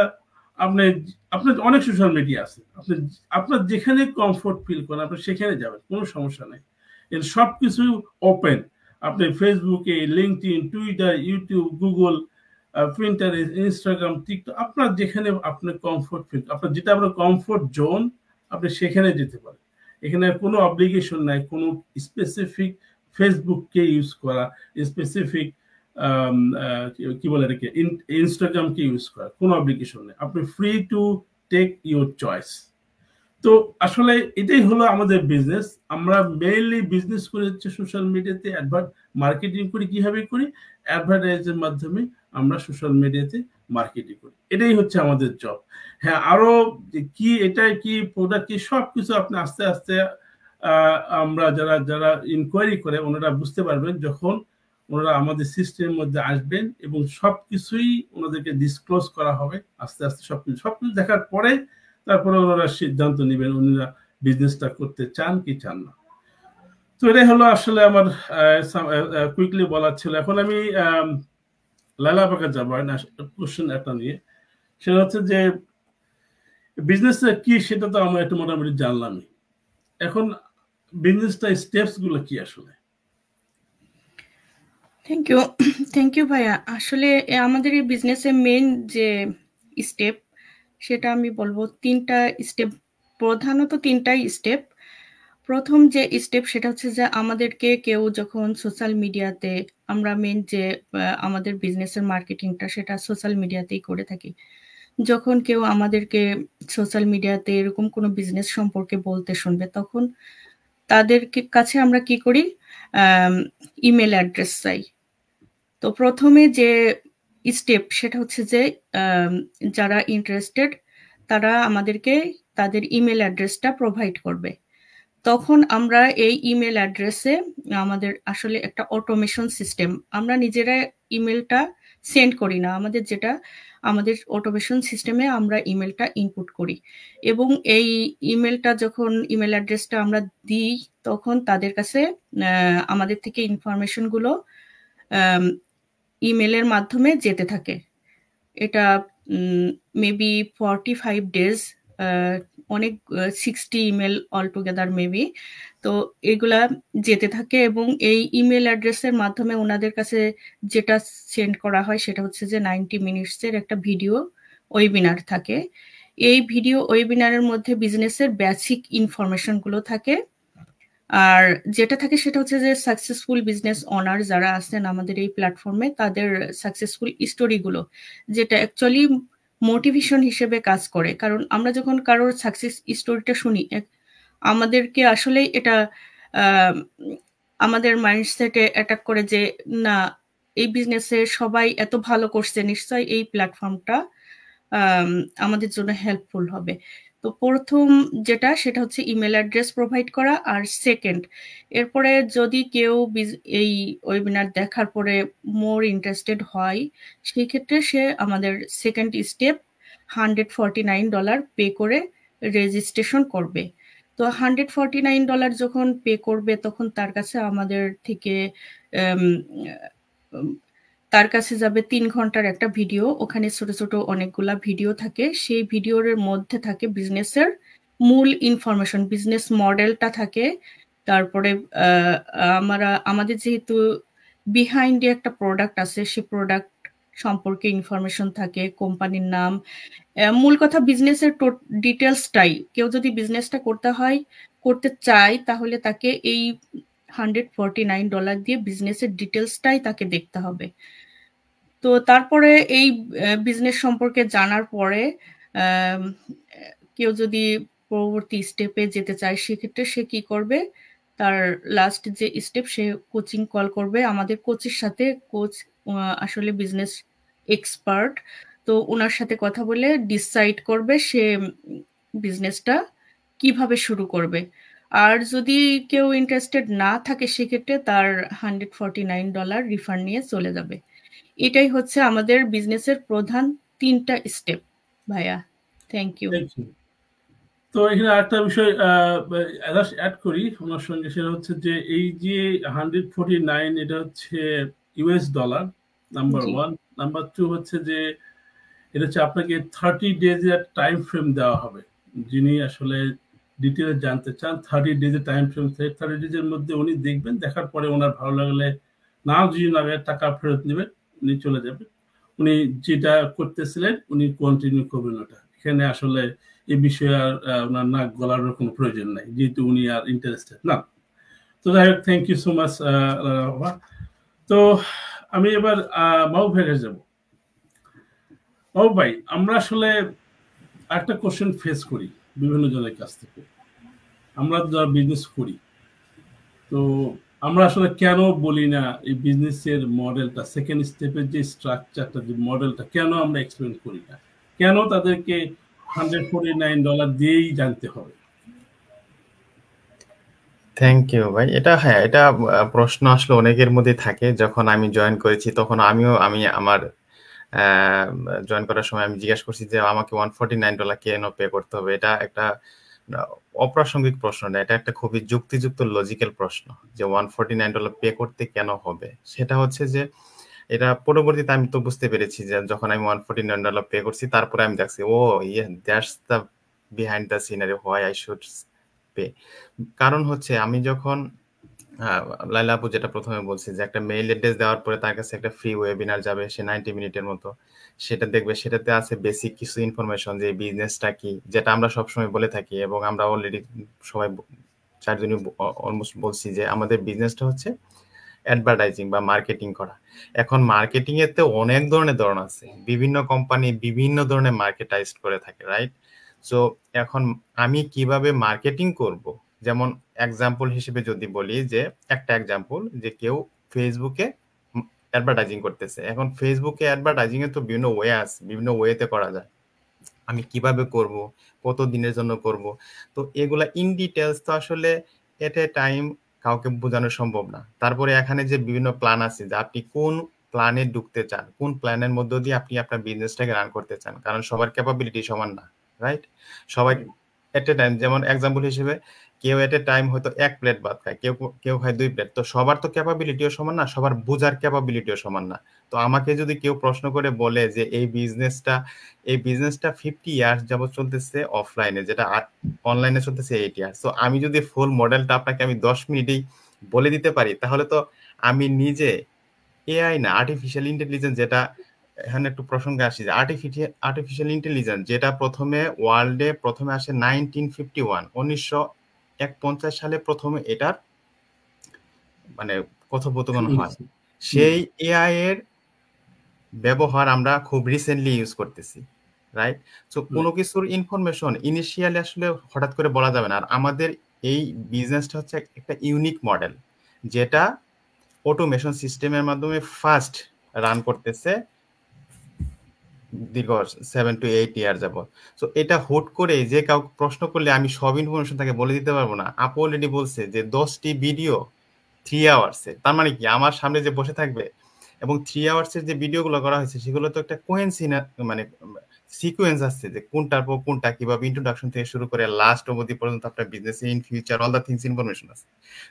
আপনার অনেক সোশ্যাল মিডিয়া আছে, আপনার যেখানে কমফোর্ট ফিল করেন আপনি সেখানে যাবেন, কোনো সমস্যা নেই। এর সব কিছু ওপেন, আপনি ফেসবুকে, LinkedIn, Twitter, YouTube, Google, Pinterest, Instagram, TikTok, আপনার যেখানে আপনার কমফোর্ট ফিল, আপনার যেটা আপনার কমফোর্ট জোন, আপনি সেখানে যেতে পারেন। এখানে কোনো অব্লিগেশন নাই কোনো স্পেসিফিক ফেসবুককে ইউজ করা, স্পেসিফিক কি বলে এটাকে ইনস্টাগ্রামকে ইউজ করা, কোনো অব্লিগেশন নেই, আপনি free to take your choice. তো আসলে এটাই হলো আমাদের বিজনেস। আমরা মেইনলি বিজনেস করে হচ্ছে সোশ্যাল মিডিয়াতে মার্কেটিং করি। কিভাবে করি? অ্যাডভার্টাইজের মাধ্যমে আমরা সোশ্যাল মিডিয়াতে মার্কেটিং করি, এটাই হচ্ছে আমাদের জব। হ্যাঁ, আরো কি এটাই কি প্রোডাক্ট কি সবকিছু আপনি আস্তে আস্তে আমরা যারা ইনকোয়ারি করে ওনারা বুঝতে পারবেন যখন ওনারা আমাদের সিস্টেমের মধ্যে আসবেন, এবং সবকিছুই ওনাদেরকে ডিসক্লোজ করা হবে আস্তে আস্তে। সবকিছু দেখার পরে তারপরে ওনারা সিদ্ধান্ত নেবেন ওনারা বিজনেসটা করতে চান কি চান না। তো এটাই হলো আসলে আমার কুইকলি বলার ছিল। এখন আমি লালা পাকা যাবো কোশ্চেন একটা নিয়ে, সেটা হচ্ছে যে বিজনেসটা কি সেটা তো আমরা একটু মোটামুটি জানলামই, এখন বিজনেসটা স্টেপস গুলো কি আসলে? থ্যাংক ইউ ভাইয়া। আসলে আমাদের এই বিজনেসের মেইন যে স্টেপ সেটা আমি বলবো 3টা স্টেপ, প্রধানত 3টাই স্টেপ। প্রথম যে স্টেপ সেটা হচ্ছে যে আমাদেরকে কেউ যখন সোশ্যাল মিডিয়াতে, আমরা মেইন যে আমাদের বিজনেসের মার্কেটিংটা সেটা সোশ্যাল মিডিয়াতেই করে থাকি। যখন কেউ আমাদেরকে সোশ্যাল মিডিয়াতে এরকম কোনো বিজনেস সম্পর্কে বলতে শুনবে, তখন তাদের কাছে আমরা কি করি, ইমেল অ্যাড্রেস চাই। তো প্রথমে যে স্টেপ সেটা হচ্ছে যে যারা ইন্টারেস্টেড তারা আমাদেরকে তাদের ইমেল অ্যাড্রেসটা প্রোভাইড করবে। তখন আমরা এই ইমেল অ্যাড্রেসে আমাদের আসলে একটা অটোমেশন সিস্টেম, আমরা নিজেরা ইমেলটা সেন্ড করি না, আমাদের অটোমেশন সিস্টেমে আমরা ইমেলটা ইনপুট করি এবং এই ইমেলটা যখন ইমেল অ্যাড্রেসটা আমরা দিই তখন তাদের কাছে আমাদের থেকে ইনফরমেশনগুলো ইমেলের মাধ্যমে যেতে থাকে। এটা মেবি 45 ডেজ, অনেক 60 ইমেল অল টুগেদার মেবি। তো এগুলা যেতে থাকে এবং এই ইমেল অ্যাড্রেসের মাধ্যমে ওনাদের কাছে যেটা সেন্ড করা হয় সেটা হচ্ছে যে 90 মিনিটসের একটা ভিডিও ওয়েবিনার থাকে। এই ভিডিও ওয়েবিনারের মধ্যে বিজনেসের বেসিক ইনফরমেশনগুলো থাকে, আর যেটা থাকে সেটা হচ্ছে যে সাকসেসফুল বিজনেস ওনার যারা আছেন আমাদের এই প্ল্যাটফর্মে তাদের সাকসেসফুল স্টোরিগুলো, যেটা অ্যাকচুয়ালি মোটিভেশন হিসেবে কাজ করে। কারণ আমরা যখন কারোর সাকসেস স্টোরিটা শুনি আমাদেরকে আসলে এটা আমাদের মাইন্ডসেটে অ্যাটাক করে যে না, এই বিজনেসে সবাই এত ভালো করছে, নিশ্চয়ই এই প্ল্যাটফর্মটা আমাদের জন্য হেল্পফুল হবে। তো প্রথম যেটা সেটা হচ্ছে ইমেল অ্যাড্রেস প্রোভাইড করা, আর সেকেন্ড এরপরে যদি কেউ এই ওয়েবিনার দেখার পরে মোর ইন্টারেস্টেড হয় সেই ক্ষেত্রে সে আমাদের সেকেন্ড স্টেপ $149 পে করে রেজিস্ট্রেশন করবে। তো $149 যখন পে করবে তখন তার কাছে আমাদের থেকে তার কাছে যাবে 3 ঘন্টার একটা ভিডিও, ওখানে ছোট ছোট অনেকগুলা ভিডিও থাকে, সেই ভিডিওর মধ্যে থাকে বিজনেসের মূল ইনফরমেশন, বিজনেস মডেলটা থাকে, তারপরে আমাদের যেহেতু বিহাইন্ডে একটা প্রোডাক্ট আছে সেই প্রোডাক্ট সম্পর্কে ইনফরমেশন থাকে, কোম্পানির নাম, মূল কথা বিজনেসের ডিটেলসটাই। কেউ যদি বিজনেসটা করতে চায় তাহলে তাকে এই $149 দিয়ে বিজনেসের ডিটেলসটাই তাকে দেখতে হবে। তো তারপরে এই বিজনেস সম্পর্কে জানার পরে কেউ যদি পরবর্তী স্টেপে যেতে চায় সেক্ষেত্রে সে কি করবে, তার লাস্ট যে স্টেপ সে কোচিং কল করবে আমাদের কোচের সাথে। কোচ আসলে বিজনেস এক্সপার্ট, তো ওনার সাথে কথা বলে ডিসাইড করবে সে বিজনেসটা কিভাবে শুরু করবে। আর যদি কেউ ইন্টারেস্টেড না থাকে সেক্ষেত্রে তার $149 রিফান্ড নিয়ে চলে যাবে। এটাই হচ্ছে আমাদের বিজনেসের প্রধান 3টা স্টেপ ভাইয়া। Thank you. তো এখানে আরেকটা বিষয় অ্যাড করি ওনার সঙ্গে, সেটা হচ্ছে যে এই যে 149 এটা হচ্ছে ইউএস ডলার, নাম্বার 1। নাম্বার 2 হচ্ছে যে এটা হচ্ছে আপনাকে 30 ডেজের টাইম ফ্রেম দেওয়া হবে। যিনি আসলে ডিটেলস জানতে চান 30 ডেজের টাইম ফ্রেম, 30 ডেজের মধ্যে উনি দেখবেন, দেখার পরে ওনার ভালো লাগলে না যদি লাগে টাকা ফেরত নেবেন, উনি চলে যাবেন। উনি যেটা করতেছিলেন উনি কন্টিনিউ করবেন ওটা। এখানে আসলে এই বিষয়ে আর ওনার নাক গলার কোনো প্রয়োজন নাই, যেহেতু উনি আর ইন্টারেস্টেড না। তো যাই হোক, থ্যাংক ইউ সো মাচ। তো আমি এবার মাহবুব ভাইয়ের যাব। মাহবুব ভাই, আমরা আসলে একটা কোশ্চেন ফেস করি বিভিন্ন জনের কাছ থেকে, আমরা যারা বিজনেস করি, তো আমরা আসলে কেন বলি না এই বিজনেসের মডেলটা, সেকেন্ড স্টেপের যে স্ট্রাকচারটা, যে মডেলটা কেন আমরা এক্সপ্লেন করি না, কেন তাদেরকে $149 দিয়েই জানতে হবে? থ্যাংক ইউ ভাই। এটা প্রশ্ন আসলে অনেকের মধ্যে থাকে। যখন আমি জয়েন করেছি তখন আমি আমার জয়েন করার সময় আমি জিজ্ঞাসা করছি যে আমাকে $149 কেন পে করতে হবে। এটা একটা অপ্রাসঙ্গিক প্রশ্ন না, এটা একটা খুবই যুক্তিযুক্ত লজিক্যাল প্রশ্ন যে $149 পে করতে কেন হবে। সেটা হচ্ছে যে এটা পরবর্তীতে আমি তো বুঝতে পেরেছি যে যখন আমি $149 পে করছি তারপরে আমি দেখছি that's the behind the scenery why I should pay. কারণ হচ্ছে আমি যখন লাইলা আপু যেটা প্রথমে বলছি যে একটা মেইল অ্যাড্রেস দেওয়ার পরে তার কাছে একটা ফ্রি ওয়েবিনার যাবে, সে 90 মিনিটের মতো, সেটা দেখবে। সেটাতে আছে বেসিক কিছু ইনফরমেশন যে বিজনেসটা কি, যেটা আমরা সবসময় বলে থাকি এবং আমরা অলরেডি সবাই 4জনই অলমোস্ট বলছি যে আমাদের বিজনেসটা হচ্ছে অ্যাডভার্টাইজিং বা মার্কেটিং করা। এখন মার্কেটিং এর তো অনেক ধরনের আছে, বিভিন্ন কোম্পানি বিভিন্ন ধরনের মার্কেটাইজ করে থাকে, রাইট? সো এখন আমি কিভাবে মার্কেটিং করব, যেমন এক্সাম্পল হিসেবে যদি বলি, যে একটা এক্সাম্পল যে কেউ ফেসবুকে অ্যাডভার্টাইজিং করতেছে। এখন ফেসবুকে অ্যাডভার্টাইজিং এর তো বিভিন্ন ওয়ে আছে, বিভিন্ন ওয়েতে করা যায়। আমি কিভাবে করব, কত দিনের জন্য করব, তো এগুলা ইন ডিটেলস তো আসলে এট এ টাইম কাউকে বোঝানো সম্ভব না। তারপরে এখানে যে বিভিন্ন প্ল্যান আছে, যে আপনি কোন প্ল্যানে ঢুকতে চান, কোন প্ল্যানের মধ্য দিয়ে আপনি আপনার বিজনেসটাকে রান করতে চান, কারণ সবার ক্যাপাবিলিটি সমান না, রাইট? সবাই এট এ টাইম, যেমন এক্সাম্পল হিসেবে কেউ এট এ টাইম হয়তো 1 প্লেট ভাত খায়, কেউ কেউ খায় 2 প্লেট, তো সবার তো ক্যাপাবিলিটিও সমান না, সবার বোঝার ক্যাপাবিলিটিও সমান না। তো আমাকে যদি কেউ প্রশ্ন করে বলে যে এই বিজনেসটা 50 ইয়ার্স যাবত চলতেছে অফলাইনে, যেটা অনলাইনে চলতেছে 8 ইয়ার্স, তো আমি যদি ফুল মডেলটা আপনাকে আমি 10 মিনিটেই বলে দিতে পারি, তাহলে তো আমি নিজে এআই না, আর্টিফিশিয়াল ইন্টেলিজেন্স, যেটা এখানে একটু প্রসঙ্গে আসি, যে আর্টিফিশিয়াল ইন্টেলিজেন্স যেটা ওয়ার্ল্ডে প্রথমে আসে 1951 সালে প্রথমে এটার মানে কথোপকথন হয়, সেই এআই এর ব্যবহার আমরা খুব রিসেন্টলি ইউজ করতেছি, রাইট? সো কোনো কিছুর ইনফরমেশন ইনিশিয়ালি আসলে হঠাৎ করে বলা যাবে না। আর আমাদের এই বিজনেসটা হচ্ছে একটা ইউনিক মডেল, যেটা অটোমেশন সিস্টেমের মাধ্যমে ফার্স্ট রান করতেছে দীর্ঘ 7 to 8 ইয়ার যাবত। সো এটা হুট করে যে কাউকে প্রশ্ন করলে আমি সব ইনফরমেশন তাকে বলে দিতে পারবো না। আপু অলরেডি বলছে যে 10টি ভিডিও 3 আওয়ার্সে, তার মানে কি আমার সামনে যে বসে থাকবে এবং 3 আওয়ার্সের যে ভিডিওগুলো করা হয়েছে সেগুলো তো একটা মানে সিকোয়েন্স আছে, যে কোনটার পর কোনটা কিভাবে ইন্ট্রোডাকশন থেকে শুরু করে লাস্ট অবধি পর্যন্ত আপনার business in future all the things information আছে।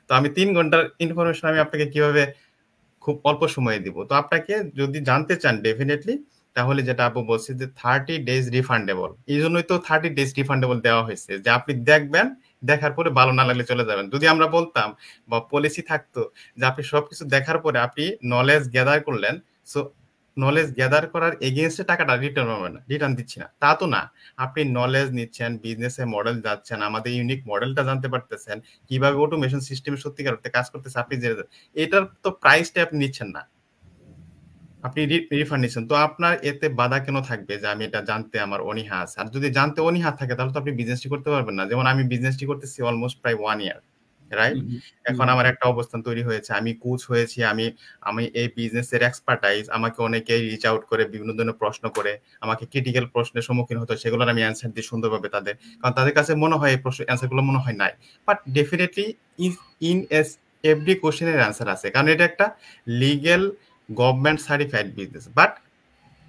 তো আমি 3 ঘন্টার ইনফরমেশন আমি আপনাকে কিভাবে খুব অল্প সময়ে দিব? তো আপনাকে যদি জানতে চান ডেফিনেটলি, তাহলে যেটা আপু বলছে যে 30 ডেজ রিফান্ডেবল, এই জন্যই তো 30 ডেজ রিফান্ডেবল দেওয়া হয়েছে, যে আপনি দেখবেন, দেখার পরে ভালো না লাগলে চলে যাবেন। যদি আমরা বলতাম বা পলিসি থাকতো যে আপনি সবকিছু দেখার পরে আপনি নলেজ গ্যাদার করলেন, সো নলেজ গ্যাদার করার এগেইনস্টে টাকাটা রিটার্ন পাবেন না, রিটার্ন দিচ্ছি না, তা তো না। আপনি নলেজ নিচ্ছেন, বিজনেসের মডেল যাচ্ছেন, আমাদের ইউনিক মডেলটা জানতে পারতেছেন, কিভাবে অটোমেশন সিস্টেমে সত্যিকার অর্থে কাজ করতেছে, আপনি যে এটার তো প্রাইসটা আপনি নিচ্ছেন না, আপনি রিফান্ড নিচ্ছেন। তো আপনার এতে বাধা কেন থাকবে যে আমি এটা জানতে আমার অনীহা আছে? আর যদি জানতে অনীহা থাকে তাহলে তো আপনি বিজনেসটি করতে পারবেন না। যেমন আমি বিজনেসটি করতেছি অলমোস্ট প্রায় 1 ইয়ার, রাইট? এখন আমার একটা অবস্থান তৈরি হয়েছে, আমি কোচ হয়েছি, আমি এই বিজনেসের এক্সপার্টাইজ, আমাকে অনেকেই রিচ আউট করে বিভিন্ন ধরনের প্রশ্ন করে আমাকে ক্রিটিক্যাল প্রশ্নের সম্মুখীন হতে, সেগুলোর আমি অ্যান্সার দিই সুন্দরভাবে তাদের, কারণ তাদের কাছে মনে হয় এই প্রশ্ন অ্যান্সারগুলো মনে হয় নাই, বাট ডেফিনেটলি ইন এভরি কোশ্চেনের অ্যান্সার আছে, কারণ এটা একটা legal government certified business. But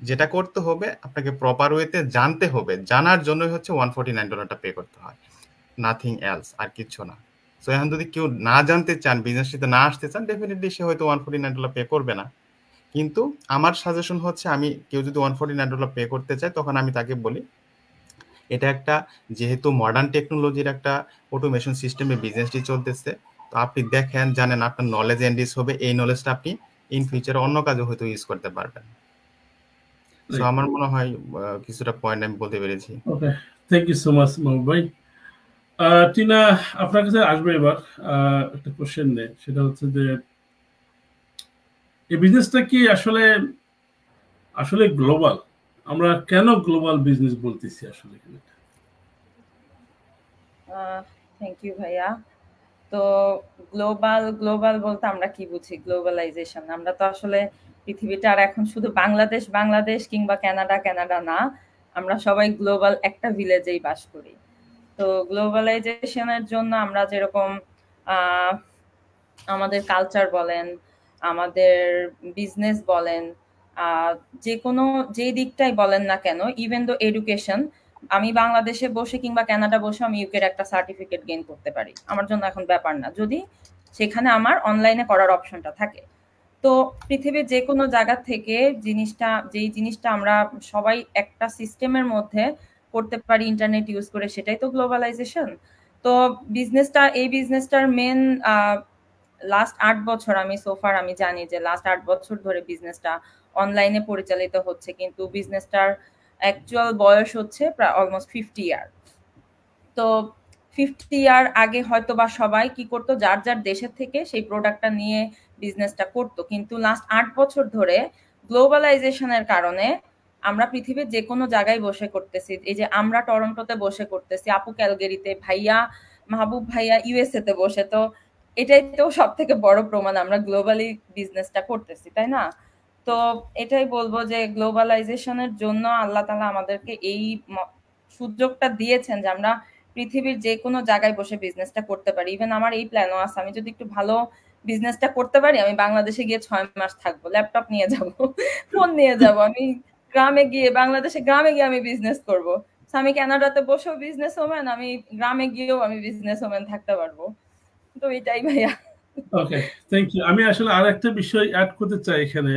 যেটা করতে হবে আপনাকে প্রপার ওয়েতে জানতে হবে, জানার জন্যই হচ্ছে $149 পে করতে হয়, নাথিং এলস, আর কিচ্ছু না। সো এখন যদি কেউ না জানতে চান, বিজনেসটিতে না আসতে চান, ডেফিনেটলি সে হয়তো $149 পে করবে না। কিন্তু আমার সাজেশন হচ্ছে, আমি কেউ যদি $149 পে করতে চায়, তখন আমি তাকে বলি এটা একটা, যেহেতু মডার্ন টেকনোলজির একটা অটোমেশন সিস্টেমে বিজনেসটি চলতেছে, তো আপনি দেখেন, জানেন, আপনার নলেজ এনরিচ হবে, এই নলেজটা আপনি ইন ফিউচারে অন্য কাজে হয়তো ইউজ করতে পারবেন। সো আমার মনে হয় কিছুটা পয়েন্ট আমি বলতে পেরেছি। ওকে, থ্যাংক ইউ সো মাচ মাহবুব ভাই। টিনা, আপনার কাছে আসবে এবার একটা কোশ্চেন নেই, সেটা হচ্ছে যে এই বিজনেসটা কি আসলে গ্লোবাল? আমরা কেন গ্লোবাল বিজনেস বলতেছি আসলে? থ্যাংক ইউ ভাইয়া। তো গ্লোবাল বলতে আমরা কি বুঝি? গ্লোবালাইজেশন। আমরা তো আসলে পৃথিবীটা আর এখন শুধু বাংলাদেশ কিংবা কানাডা না, আমরা সবাই গ্লোবাল একটা ভিলেজেই বাস করি। তো গ্লোবালাইজেশনের জন্য আমরা যেরকম আমাদের কালচার বলেন, আমাদের বিজনেস বলেন, যে দিকটাই বলেন না কেন, ইভেন দো এডুকেশন, আমি বাংলাদেশে বসে কিংবা কানাডা বসে আমি ইউকের একটা সার্টিফিকেট গেইন করতে পারি, আমার জন্য এখন ব্যাপার না, যদি সেখানে আমার অনলাইনে করার অপশনটা থাকে। তো পৃথিবীর যে কোনো জায়গা থেকে যেই জিনিসটা আমরা সবাই একটা সিস্টেমের মধ্যে করতে পারি ইন্টারনেট ইউজ করে, সেটাই তো গ্লোবালাইজেশন। তো এই বিজনেসটার মেন লাস্ট 8 বছর আমি জানি যে লাস্ট 8 বছর ধরে বিজনেসটা অনলাইনে পরিচালিত হচ্ছে, কিন্তু বিজনেসটার অ্যাকচুয়াল বয়স হচ্ছে প্রায় অলমোস্ট 50 ইয়ার। তো 50 ইয়ার আগে হয়তো বা সবাই কি করতো, যার দেশের থেকে সেই প্রোডাক্টটা নিয়ে বিজনেসটা করতো, কিন্তু লাস্ট 8 বছর ধরে গ্লোবালাইজেশনের কারণে আমরা পৃথিবীর যে কোনো জায়গায় বসে করতেছি। এই যে আমরা টরন্টোতে বসে করতেছি, আপু ক্যালগেরিতে, ভাইয়া মাহবুব ভাইয়া ইউএসএ তে বসে, তো এটাই তো সব থেকে বড় প্রমাণ আমরা গ্লোবালি বিজনেসটা করতেছি, তাই না? তো এটাই বলবো যে গ্লোবালাইজেশনের জন্য আল্লাহ তাআলা আমাদেরকে এই সুযোগটা দিয়েছেন যে আমরা পৃথিবীর যে কোনো জায়গায় বসে বিজনেসটা করতে পারি। ইভেন আমার এই প্ল্যানও আছে, আমি যদি একটু ভালো বিজনেসটা করতে পারি আমি বাংলাদেশে গিয়ে 6 মাস থাকবো, ল্যাপটপ নিয়ে যাব, ফোন নিয়ে যাব, আমি গ্রামে গিয়ে বাংলাদেশে গ্রামে গিয়ে আমি বিজনেস করব। আমি কানাডাতে বসেও বিজনেস ওম্যান, আমি গ্রামে গিয়েও আমি বিজনেস ওম্যান থাকতে পারবো। তো এটাই ভাইয়া। ওকে, থ্যাংক ইউ। আমি আসলে আরেকটা বিষয় অ্যাড করতে চাই এখানে।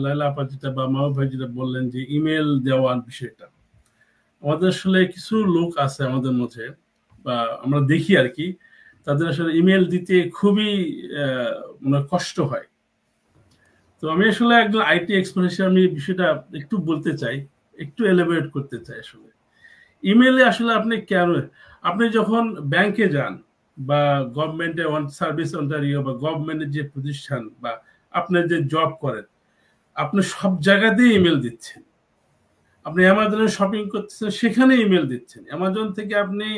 লায়লা আপা যেটা বা মাহবুব ভাই যেটা বললেন যে ইমেল দেওয়ার বিষয়টা, আমাদের আসলে কিছু লোক আছে আমাদের মধ্যে, বা আমরা দেখি আর কি, তাদের আসলে ইমেল দিতে খুবই মানে কষ্ট হয়। তো আমি আসলে একজন আইটি এক্সপার্ট হিসেবে আমি বিষয়টা একটু বলতে চাই, একটু এলাবোরেট করতে চাই। আসলে ইমেলে আসলে আপনি কেন, আপনি যখন ব্যাংকে যান বা গভর্নমেন্টের সার্ভিস অন্টারিও বা গভর্নমেন্টের যে প্রতিষ্ঠান বা আপনি যে জব করেন, আপনি সব জায়গাতেই ইমেল দিচ্ছেন। আপনি অ্যামাজনে শপিং করতেছেন, সেখানে ইমেল দিচ্ছেন। অ্যামাজন থেকে আপনি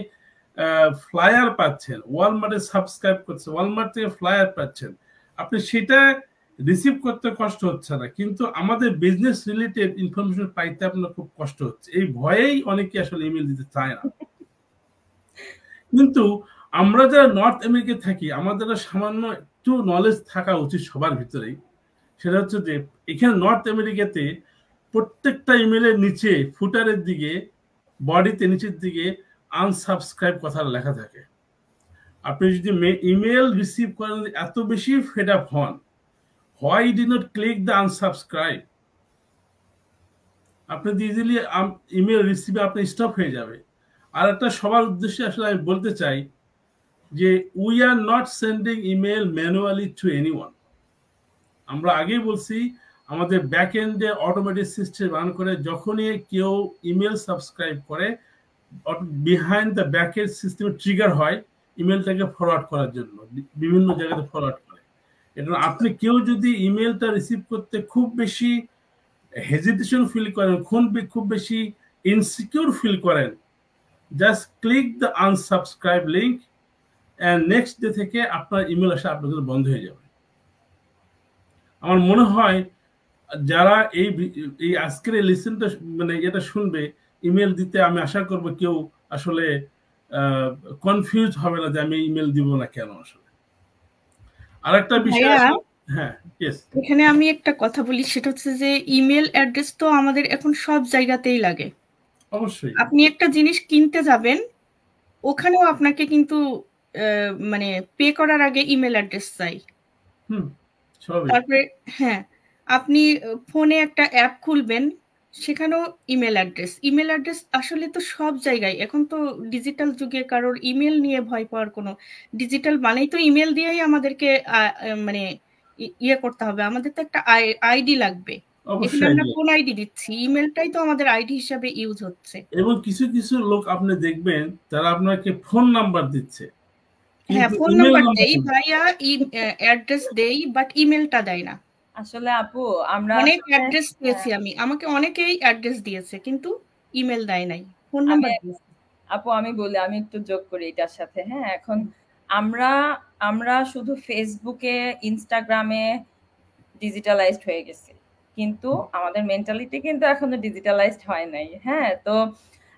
ফ্লায়ার পাচ্ছেন, ওয়ালমার্টে সাবস্ক্রাইব করছেন, ওয়ালমার্ট থেকে ফ্লায়ার পাচ্ছেন, আপনি সেটা রিসিভ করতে কষ্ট হচ্ছে না, কিন্তু আমাদের বিজনেস রিলেটেড ইনফরমেশন পাইতে আপনার খুব কষ্ট হচ্ছে। এই ভয়েই অনেকে আসলে ইমেল দিতে চায় না। কিন্তু আমরা যারা নর্থ আমেরিকায় থাকি, আমাদের সামান্য একটু নলেজ থাকা উচিত সবার ভিতরেই। সেটা হচ্ছে যে এখানে নর্থ আমেরিকাতে প্রত্যেকটা ইমেলের নিচে ফুটারের দিকে, বডিতে নিচের দিকে আনসাবস্ক্রাইব কথা লেখা থাকে। আপনি যদি ইমেল রিসিভ করেন এত বেশি ফেড আপ হন, why did not click the unsubscribe? আপনি ইজিলি ইমেল রিসিভে আপনি স্টপ হয়ে যাবে। আর একটা সবার উদ্দেশ্যে আসলে আমি বলতে চাই যে we are not sending email manually two anyone. আমরা আগেই বলছি আমাদের ব্যাক এন্ডে অটোমেটিক সিস্টেম রান করে, যখনই কেউ ইমেল সাবস্ক্রাইব করে behind the back end system trigger হয় ইমেলটাকে ফরওয়ার্ড করার জন্য, বিভিন্ন জায়গাতে ফরওয়ার্ড করে। এটা আপনি কেউ যদি ইমেলটা রিসিভ করতে খুব বেশি হেজিটেশন ফিল করেন, খুব বেশি ইনসিকিউর ফিল করেন, just click the unsubscribe link and next day থেকে আপনার ইমেল আসা আপনাদের বন্ধ হয়ে যাবে। আমার মনে হয় যারা এই আজকের এই লিসেনটা মানে এটা শুনবে, ইমেল দিতে আমি আশা করব কেউ আসলে কনফিউজ হবে না যে আমি ইমেল দিব না কেন। আসলে আরেকটা বিষয়, হ্যাঁ ইয়েস, এখানে আমি একটা কথা বলি, সেটা হচ্ছে যে ইমেল অ্যাড্রেস তো আমাদের এখন সব জায়গাতেই লাগে। অবশ্যই আপনি একটা জিনিস কিনতে যাবেন, ওখানেও আপনাকে কিন্তু মানে পে করার আগে ইমেল অ্যাড্রেস চাই। তারপরে হ্যাঁ, আপনি ফোনে একটা অ্যাপ খুলবেন, সেখানেও ইমেল অ্যাড্রেস আসলে তো সব জায়গায়। এখন তো ডিজিটাল যুগে কারোর ইমেল নিয়ে ভয় পাওয়ার কোনো, ডিজিটাল মানেই তো ইমেল দিয়েই আমাদেরকে মানে ইয়ে করতে হবে। আমাদের তো একটা আইডি লাগবে, এখানে আমরা কোন আইডি দিচ্ছি, ইমেলটাই তো আমাদের আইডি হিসাবে ইউজ হচ্ছে। এবং কিছু কিছু লোক আপনি দেখবেন তারা আপনাকে ফোন নাম্বার দিচ্ছে, হ্যাঁ ফোন নাম্বার দেই ভাইয়া, অ্যাড্রেস দেই, বাট ইমেলটা দেয় না। আসলে আপু আমরা অনেক অ্যাড্রেস পেয়েছি আমি, আমাকে অনেকেই অ্যাড্রেস দিয়েছে কিন্তু ইমেল দেয় নাই, ফোন নাম্বার দিয়েছে। আপু আমি বলি, আমি একটু যোগ করি এটার সাথে। হ্যাঁ, এখন আমরা শুধু ফেসবুকে ইনস্টাগ্রামে ডিজিটালাইজড হয়ে গেছি, কিন্তু আমাদের মেন্টালিটি কিন্তু এখনো ডিজিটালাইজড হয় নাই। হ্যাঁ, তো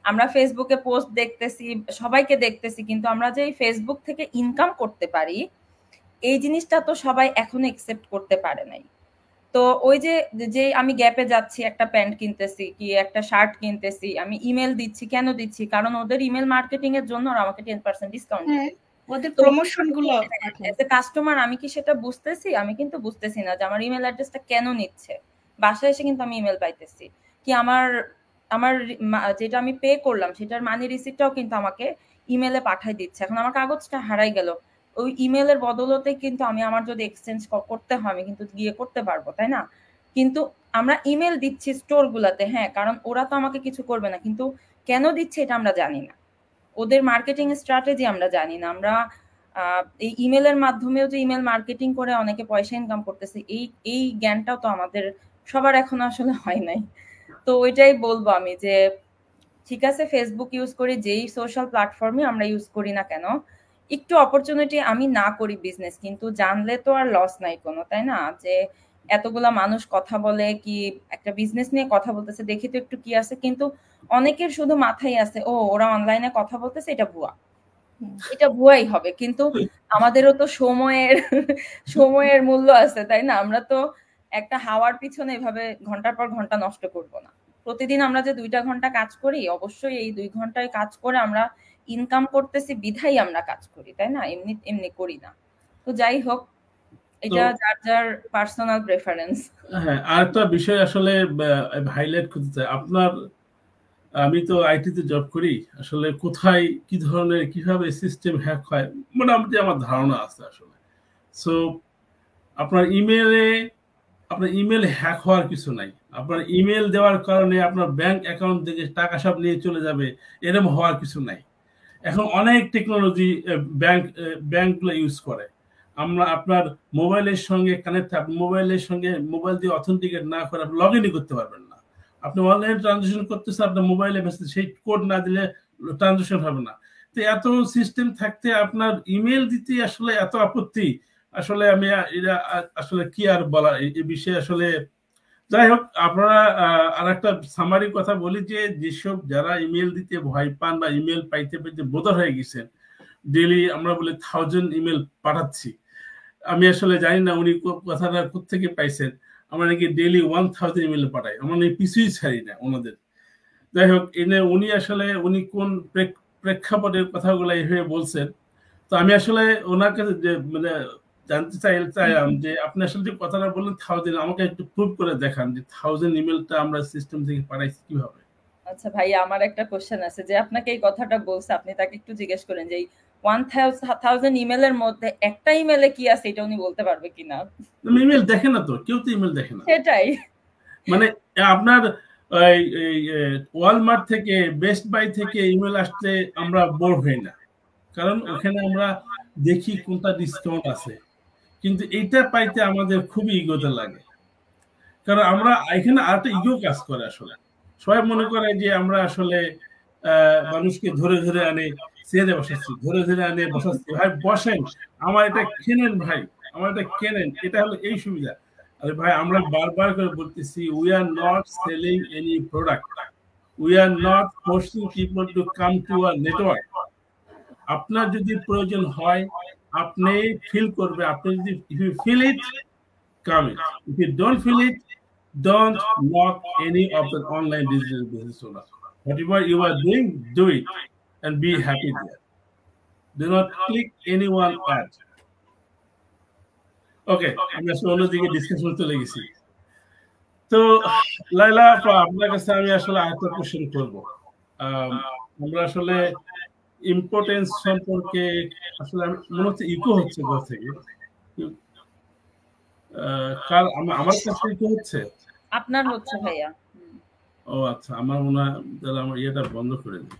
আমরা ফেসবুকে পোস্ট দেখতেছি, সবাইকে দেখতেছি, কিন্তু আমরা যে ফেসবুক থেকে ইনকাম করতে পারি এই জিনিসটা তো সবাই এখনো একসেপ্ট করতে পারে নাই। তো ওই যে আমি গ্যাপে যাচ্ছি, একটা প্যান্ট কিনতেছি কি একটা শার্ট কিনতেছি, আমি ইমেল দিচ্ছি, কেন দিচ্ছি? কারণ ওদের ইমেল মার্কেটিং এর জন্য ওরা আমাকে 10% ডিসকাউন্ট দিচ্ছে, ওদের প্রমোশন গুলো। এজ এ কাস্টমার আমি কি সেটা বুঝতেছি? আমি কিন্তু বুঝতেছি না যে আমার ইমেল অ্যাড্রেসটা কেন নিচ্ছে। বাসায় এসে কিন্তু আমি ইমেল পাইতেছি কি আমার যেটা আমি পে করলাম সেটার মানি রিসিপ্টটাও কিন্তু আমাকে ইমেলে পাঠাই দিচ্ছে। এখন আমার কাগজটা হারাই গেল, ওই ইমেলের বদলতে কিন্তু আমি আমার যদি এক্সচেঞ্জ করতে হয় আমি কিন্তু গিয়ে করতে পারবো, তাই না? কিন্তু আমরা ইমেল দিচ্ছি স্টোর গুলাতে, হ্যাঁ, কারণ ওরা তো আমাকে কিছু করবে না, কিন্তু কেন দিচ্ছে এটা আমরা জানি না, ওদের মার্কেটিং স্ট্র্যাটেজি আমরা জানি না। আমরা এই ইমেলের মাধ্যমেও যে ইমেল মার্কেটিং করে অনেকে পয়সা ইনকাম করতেছে, এই জ্ঞানটাও তো আমাদের সবার এখন আসলে হয় নাই। তো ওইটাই বলবো আমি যে ঠিক আছে, ফেসবুক ইউজ করি, যেই সোশ্যাল প্ল্যাটফর্মে আমরা ইউজ করি না কেন, একটু অপরচুনিটি আমি না করি বিজনেস, কিন্তু জানলে তো আর লস নাই কোনো, তাই না? যে এতগুলা মানুষ কথা বলে, কি একটা বিজনেস নিয়ে কথা বলতেছে, দেখি তো একটু কি আছে, কিন্তু অনেকের শুধু মাথায় আছে ও ওরা অনলাইনে কথা বলতেছে, এটা ভুয়া, এটা ভুয়াই হবে। কিন্তু আমাদেরও তো সময়ের মূল্য আছে, তাই না? আমরা তো একটা হাওয়ার পিছনে এভাবে ঘন্টার পর ঘন্টা নষ্ট করব না। প্রতিদিন আমরা যে 2টা ঘন্টা কাজ করি, অবশ্যই এই 2 ঘন্টায় কাজ করে আমরা ইনকাম করতেছি বিধাই আমরা কাজ করি, তাই না? এমনি এমনি করি না। তো যাই হোক, এটা যার যার পার্সোনাল প্রেফারেন্স। হ্যাঁ, আরেকটা বিষয় আসলে হাইলাইট করতে চাই। আমি তো আইটিতে জব করি, আসলে কোথায় কি ধরনের কিভাবে সিস্টেম হ্যাক হয় মোটামুটি আমার ধারণা আছে আসলে। সো আপনার ইমেল হ্যাক হওয়ার কিছু নাই। আপনার ইমেল দেওয়ার কারণে আপনার ব্যাংক অ্যাকাউন্ট থেকে টাকা সব নিয়ে চলে যাবে, এরকম হওয়ার কিছু নাই। এখন অনেক টেকনোলজি ব্যাংকগুলো ইউজ করে। আমরা আপনার মোবাইলের সঙ্গে কানেক্ট, মোবাইলের সঙ্গে মোবাইল দিয়ে অথেন্টিকেট না করে আপনি লগ ইনই করতে পারবেন না। আপনি অনলাইন ট্রানজাকশন করতেছেন, আপনার মোবাইলে মেসেজ, সেই কোড না দিলে ট্রানজাকশন হবে না। তো এত সিস্টেম থাকতে আপনার ইমেল দিতে আসলে এত আপত্তি, আসলে আমি এটা আসলে কি আর বলা এই বিষয়ে আসলে। যাই হোক, আপনারা আর একটা সামারি কথা বলি যে যেসব যারা ইমেল দিতে ভয় পান বা ইমেল পাইতে পাইতে বোধ হয়ে গেছেন, ডেইলি আমরা বলি 1000 ইমেল পাঠাচ্ছি। আমি আসলে জানি না উনি কথাটা কোথেকে পাইছেন। আমরা নাকি ডেইলি 1000 ইমেল পাঠাই, আমরা নাকি পিছুই ছাড়ি না ওনাদের। যাই হোক, উনি কোন প্রেক্ষাপটের কথাগুলো এইভাবে বলছেন। তো আমি আসলে ওনার কাছে যে মানে জানতে চাইলাম যে আপনি আসলে যে কথাটা বললেন 1000, আমাকে একটু প্রুভ করে দেখান যে 1000 ইমেলটা আমরা সিস্টেম থেকে পাঠাইছি কিভাবে। আচ্ছা ভাইয়া, আমার একটা কোশ্চেন আছে, যে আপনাকে এই কথাটা বলছে আপনি তাকে একটু জিজ্ঞেস করেন যে 1000 ইমেলের মধ্যে একটা ইমেলে কি আছে এটা উনি বলতে পারবে কিনা। ইমেল দেখে না তো, কেউ তো ইমেল দেখে না। সেটাই, মানে আপনার ওয়ালমার্ট থেকে, বেস্ট বাই থেকে ইমেল আসতে আমরা বোর হই না, কারণ ওখানে আমরা দেখি কোনটা ডিসকাউন্ট আছে। কিন্তু এইটা পাইতে আমাদের খুবই ইগোতে লাগে, কারণ আমরা এখানে আরেকটা ইগো কাজ করে আসলে। সবাই মনে করে যে আমরা আসলে মানুষকে ধরে ধরে আনে চেয়ারে বসাচ্ছি, ধরে ধরে আনে বসাচ্ছি, ভাই বসেন, আমার এটা কেনেন, ভাই আমার এটা কেনেন, এটা হলো এই সুবিধা। আরে ভাই, আমরা বারবার করে বলতেছি, we are not selling any product, we are not forcing people to come to our network. আপনার যদি প্রয়োজন হয় আপনি ফিল করবে, আপনি যদি if you feel it, come it. If you don't feel it, don't knock any of the online digital business owner. Whatever you are doing, do it and be happy there. Do not click anyone ad. Okay, আমি আসলে অন্যদিকে discussion চলে গেছি। তো লাইলা আপা, আপনার কাছে আমি আসলে আরেকটা কোশ্চেন করবো। আমরা আসলে ইম্পর্টেন্স সম্পর্কে আসলে মনে হচ্ছে ইকো হচ্ছে ঘর থেকে। আমার কাছে ইকো হচ্ছে, আপনার হচ্ছে ভাইয়া। ও আচ্ছা, আমার মনে হয় তাহলে আমার ইয়েটা বন্ধ করে দিই।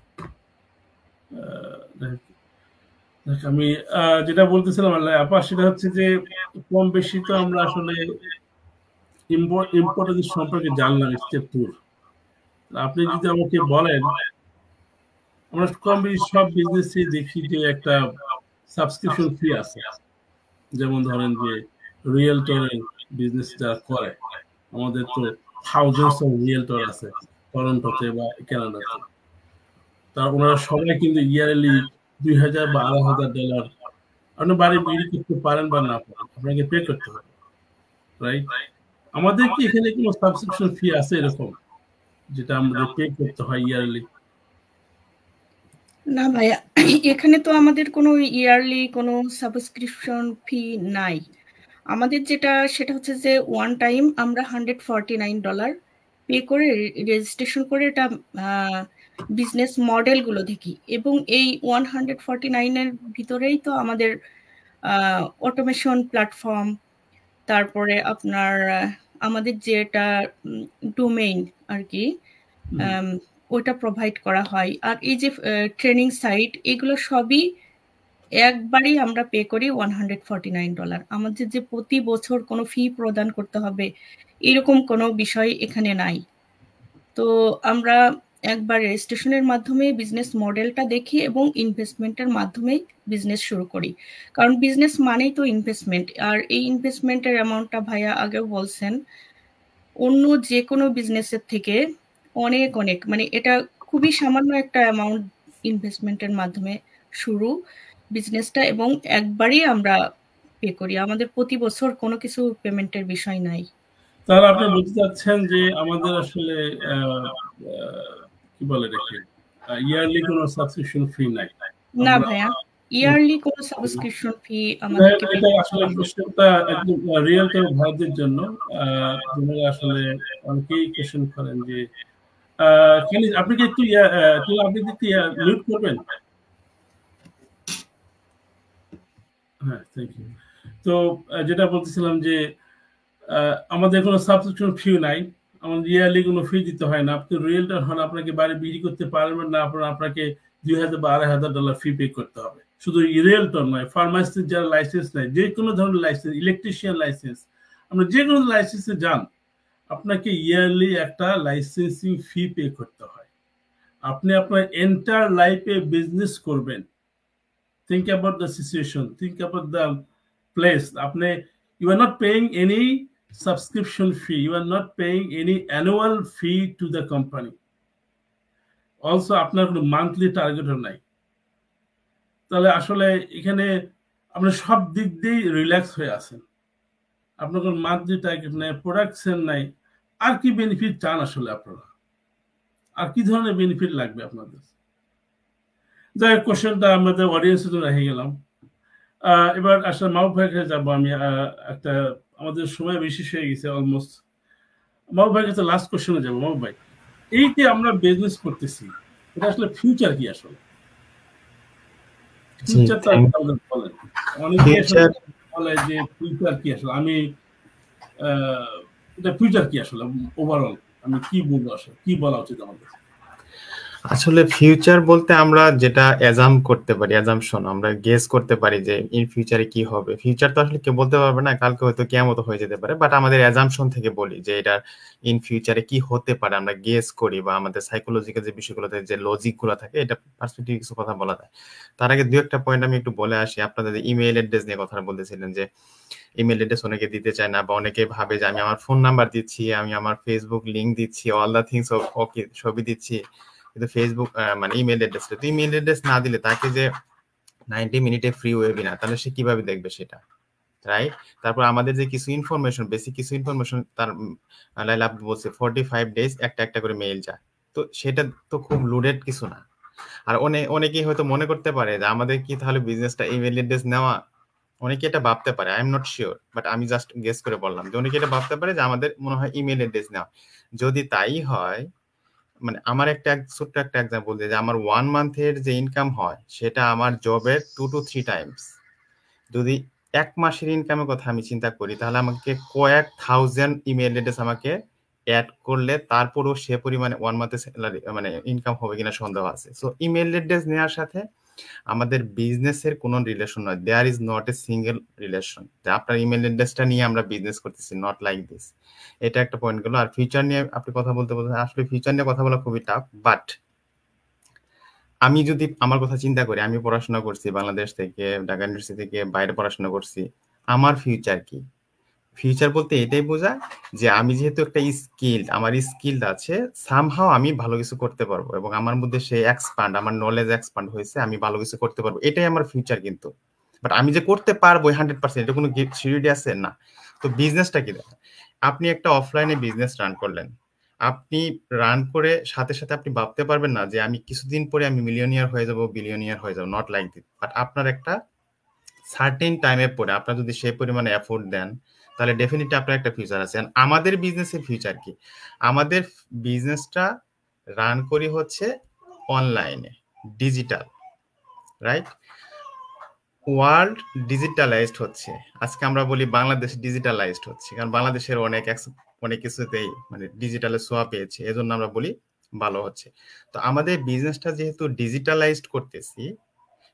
আমি যেটা বলতেছিলাম আপা, সেটা হচ্ছে যে কম বেশি তো আমরা আসলে ইম্পর্টেন্স সম্পর্কে জানলাম স্টেপ 2। আপনি যদি আমাকে বলেন, আমরা কম বেশি সব বিজনেসে দেখি যে একটা সাবস্ক্রিপশন ফি আছে। যেমন ধরেন যে রিয়েলটরের বিজনেস যারা করে, আমাদের তো থাউজেন্ডস অফ রিয়েলটর আছে টরন্টোতে বা কানাডাতে। ওনারা সবাই কিন্তু ইয়ারলি $2000 বা $2500 আপনি বাড়ি বিক্রি করতে পারেন বা না পারেন, আপনাকে পে করতে হবে, রাইট? আমাদের কি এখানে কোনো সাবস্ক্রিপশন ফি আছে এরকম, যেটা আমাদের পে করতে হয় ইয়ারলি? না ভাইয়া, এখানে তো আমাদের কোনো ইয়ারলি কোনো সাবস্ক্রিপশন ফি নাই। আমাদের সেটা হচ্ছে যে ওয়ান টাইম আমরা $149 পে করে রেজিস্ট্রেশন করে এটা বিজনেস মডেলগুলো দেখি, এবং এই 149-এর ভিতরেই তো আমাদের অটোমেশন প্ল্যাটফর্ম, তারপরে আপনার আমাদের যেটা ডোমেইন আর কি, ওটা প্রোভাইড করা হয়। আর এই যে ট্রেনিং সাইট, এগুলো সবই একবারই আমরা পে করি $149। আমাদের যে প্রতি বছর কোনো ফি প্রদান করতে হবে এরকম কোনো বিষয় এখানে নাই। তো আমরা একবার রেজিস্ট্রেশনের মাধ্যমে বিজনেস মডেলটা দেখি এবং ইনভেস্টমেন্টের মাধ্যমেই বিজনেস শুরু করি, কারণ বিজনেস মানেই তো ইনভেস্টমেন্ট। আর এই ইনভেস্টমেন্টের অ্যামাউন্টটা ভাইয়া আগেও বলছেন অন্য যে কোনো বিজনেসের থেকে অনেক অনেক, মানে এটা খুবই সামান্য একটা অ্যামাউন্ট ইনভেস্টমেন্টের মাধ্যমে শুরু বিজনেসটা, এবং একবারই আমরা পে করি। আমাদের প্রতি বছর কোনো কিছু পেমেন্টের বিষয় নাই। তাহলে আপনি বলতে চাচ্ছেন যে আমাদের আসলে কি বলে রেখে ইয়ারলি কোনো সাবস্ক্রিপশন ফি নাই? না ভাইয়া, ইয়ারলি কোনো সাবস্ক্রিপশন ফি আমাদেরকে pay এটা করতে আসলে হয় না। কোশ্চেনটা একদম রিয়েল টাইম ভাইদের জন্য, যারা আসলে অনেকেই কোশ্চেন করেন যে আপনি কি একটু আপনি কি মিউট করবেন? হ্যাঁ, থ্যাংক ইউ। তো যেটা বলতেছিলাম যে আমাদের কোনো সাবস্ক্রিপশন ফি নাই, আমাদের ইয়ারলি কোনো ফি দিতে হয় না। আপনি রিয়েলটার হন, আপনাকে বাড়ি বিক্রি করতে পারবেন না, আপনাকে $2,000 বা $2,500 ফি পে করতে হবে। শুধু রিয়েলটর নয়, ফার্মাসিস্ট যারা লাইসেন্স নেয়, যে কোনো ধরনের লাইসেন্স, ইলেকট্রিশিয়ান লাইসেন্স, আমরা যে কোনো লাইসেন্সে যান, আপনাকে ইয়ারলি একটা লাইসেন্সিং ফি পে করতে হয়। আপনি আপনার এন্টার লাইফে বিজনেস করবেন, think about the situation, think about the place. You are not paying any subscription fee, you are not paying any annual fee to the company. Also আপনার কোনো monthly টার্গেটও নাই। তাহলে আসলে এখানে আপনি সব দিক দিয়েই রিল্যাক্স হয়ে আছেন। আপনার কোনো মান্থলি টার্গেট নাই, প্রোডাকশন নাই, আর কি বেনিফিট চান আসলে আপনারা? আর কি ধরনের বেনিফিট লাগবে আপনাদের? যাই হোক, কোশ্চেনটা আমাদের অডিয়েন্সের জন্য রেখে গেলাম। এবার আসলে মাহবুব ভাইয়ের কাছে যাবো আমি। একটা আমাদের সময় বেশি হয়ে গেছে অলমোস্ট। মাহবুব ভাইয়ের কাছে লাস্ট কোশ্চেনে যাবো। মাহবুব ভাই, এই যে আমরা বিজনেস করতেছি, এটা আসলে ফিউচার কি আসলে? ফিউচারটা আমাদের বলেন। অনেকে বলে যে ফিউচার কি আসলে, আমি এটা ফিউচার কি আসলে ওভারঅল আমি কি বলবো, আসলে কি বলা উচিত আমাদের? আসলে ফিউচার বলতে আমরা যেটা অ্যাজাম করতে পারি, অ্যাজাম্পশন, আমরা গেস করতে পারি যে ইন ফিউচারে কি হবে। ফিউচার তো আসলে কেউ বলতে পারবে না, কালকে হয়তো কিয়ামত হয়ে যেতে পারে, বাট আমাদের অ্যাজাম্পশন থেকে বলি যে এটা ইন ফিউচারে কি হতে পারে, আমরা গেস করি, বা আমাদের সাইকোলজিক্যাল যে বিষয়গুলোতে যে লজিক গুলো থাকে, এটা পার্সপেক্টিভ কিছু কথা বলা যায়। তার আগে দু একটা পয়েন্ট আমি একটু বলে আসি। আপনাদের ইমেইল অ্যাড্রেস নিয়ে কথা বলতেছিলেন যে ইমেল অ্যাড্রেস অনেকে দিতে চায় না, বা অনেকে ভাবে যে আমি আমার ফোন নাম্বার দিচ্ছি, আমি আমার ফেসবুক লিংক দিচ্ছি, অল দা থিংস ওকে সবই দিচ্ছি, কিন্তু ফেসবুক মানে ইমেল অ্যাড্রেস, তো ইমেল অ্যাড্রেস না দিলে তাকে যে 90 মিনিটে ফ্রি ওয়েবিনার, তাহলে সে কিভাবে দেখবে সেটা, রাইট? তারপর আমাদের যে কিছু ইনফরমেশন, বেসিক কিছু ইনফরমেশন, তার লাইলা আপনি বলছে 45 ডেজ একটা একটা করে মেইল যায়, তো সেটা তো খুব লোডেড কিছু না। আর অনেকেই হয়তো মনে করতে পারে যে আমাদের কি তাহলে বিজনেসটা ইমেল অ্যাড্রেস নেওয়া, অনেকে এটা ভাবতে পারে, I am not sure, but আমি জাস্ট গেস করে বললাম যে অনেকে এটা ভাবতে পারে যে আমাদের মনে হয় ইমেল অ্যাড্রেস নেওয়া। যদি তাই হয়, মানে আমার ছোট্ট একটা এক্সাম্পল দিয়ে, যে আমার 1 মান্থের যে ইনকাম হয় সেটা আমার জবের 2 to 3 টাইমস। যদি 1 মাসের ইনকামের কথা আমি চিন্তা করি, তাহলে আমাকে কয়েক থাউজেন্ড ইমেল অ্যাড্রেস আমাকে অ্যাড করলে তারপরও সে পরিমাণে 1 মান্থের স্যালারি মানে ইনকাম হবে কিনা সন্দেহ আছে। সো ইমেল অ্যাড্রেস নেওয়ার সাথে আমাদের বিজনেসের কোনো রিলেশন নয়, there is not a single relation, যে আপনার ইমেল অ্যাড্রেসটা নিয়ে আমরা বিজনেস করতেছি, নট লাইক দিস। এটা একটা পয়েন্ট গেল। আর ফিউচার নিয়ে আপনি কথা বলতে আসলে ফিউচার নিয়ে কথা বলা খুবই টাফ, বাট আমি যদি আমার কথা চিন্তা করি, আমি পড়াশোনা করছি বাংলাদেশ থেকে, ঢাকা ইউনিভার্সিটি থেকে, বাইরে পড়াশোনা করছি, আমার ফিউচার কি? ফিউচার বলতে এটাই বোঝায় যে আমি যেহেতু একটা স্কিল, আমার স্কিল আছে, সামহাও আমি ভালো কিছু করতে পারবো, এবং আমার মধ্যে সে এক্সপান্ড, আমার নলেজ এক্সপান্ড হয়েছে, আমি ভালো কিছু করতে পারবো, এটাই আমার ফিউচার। কিন্তু বাট আমি যে করতে পারবো 100% এটা কোনো সিউরিটি আছে না। তো বিজনেসটা কি দেখেন, আপনি একটা অফলাইনে বিজনেস রান করলেন, আপনি রান করে সাথে সাথে আপনি ভাবতে পারবেন না যে আমি কিছুদিন পরে আমি মিলিয়নিয়ার হয়ে যাব, বিলিয়নিয়ার হয়ে যাব, নট লাইক দিস। বাট আপনার একটা সার্টেন টাইমের পরে আপনার যদি সেই পরিমাণে এফোর্ট দেন, তাহলে ডেফিনেটলি আপনার একটা ফিউচার আছে। আমাদের বিজনেসের ফিউচার কি? আমাদের বিজনেসটা রান করি হচ্ছে অনলাইনে, ডিজিটাল, রাইট? ওয়ার্ল্ড ডিজিটালাইজড হচ্ছে, আজকে আমরা বলি বাংলাদেশ ডিজিটালাইজড হচ্ছে, কারণ বাংলাদেশের অনেক কিছুতেই মানে ডিজিটালের ছোঁয়া পেয়েছে, এজন্য আমরা বলি ভালো হচ্ছে। তো আমাদের বিজনেসটা যেহেতু ডিজিটালাইজড করতেছি,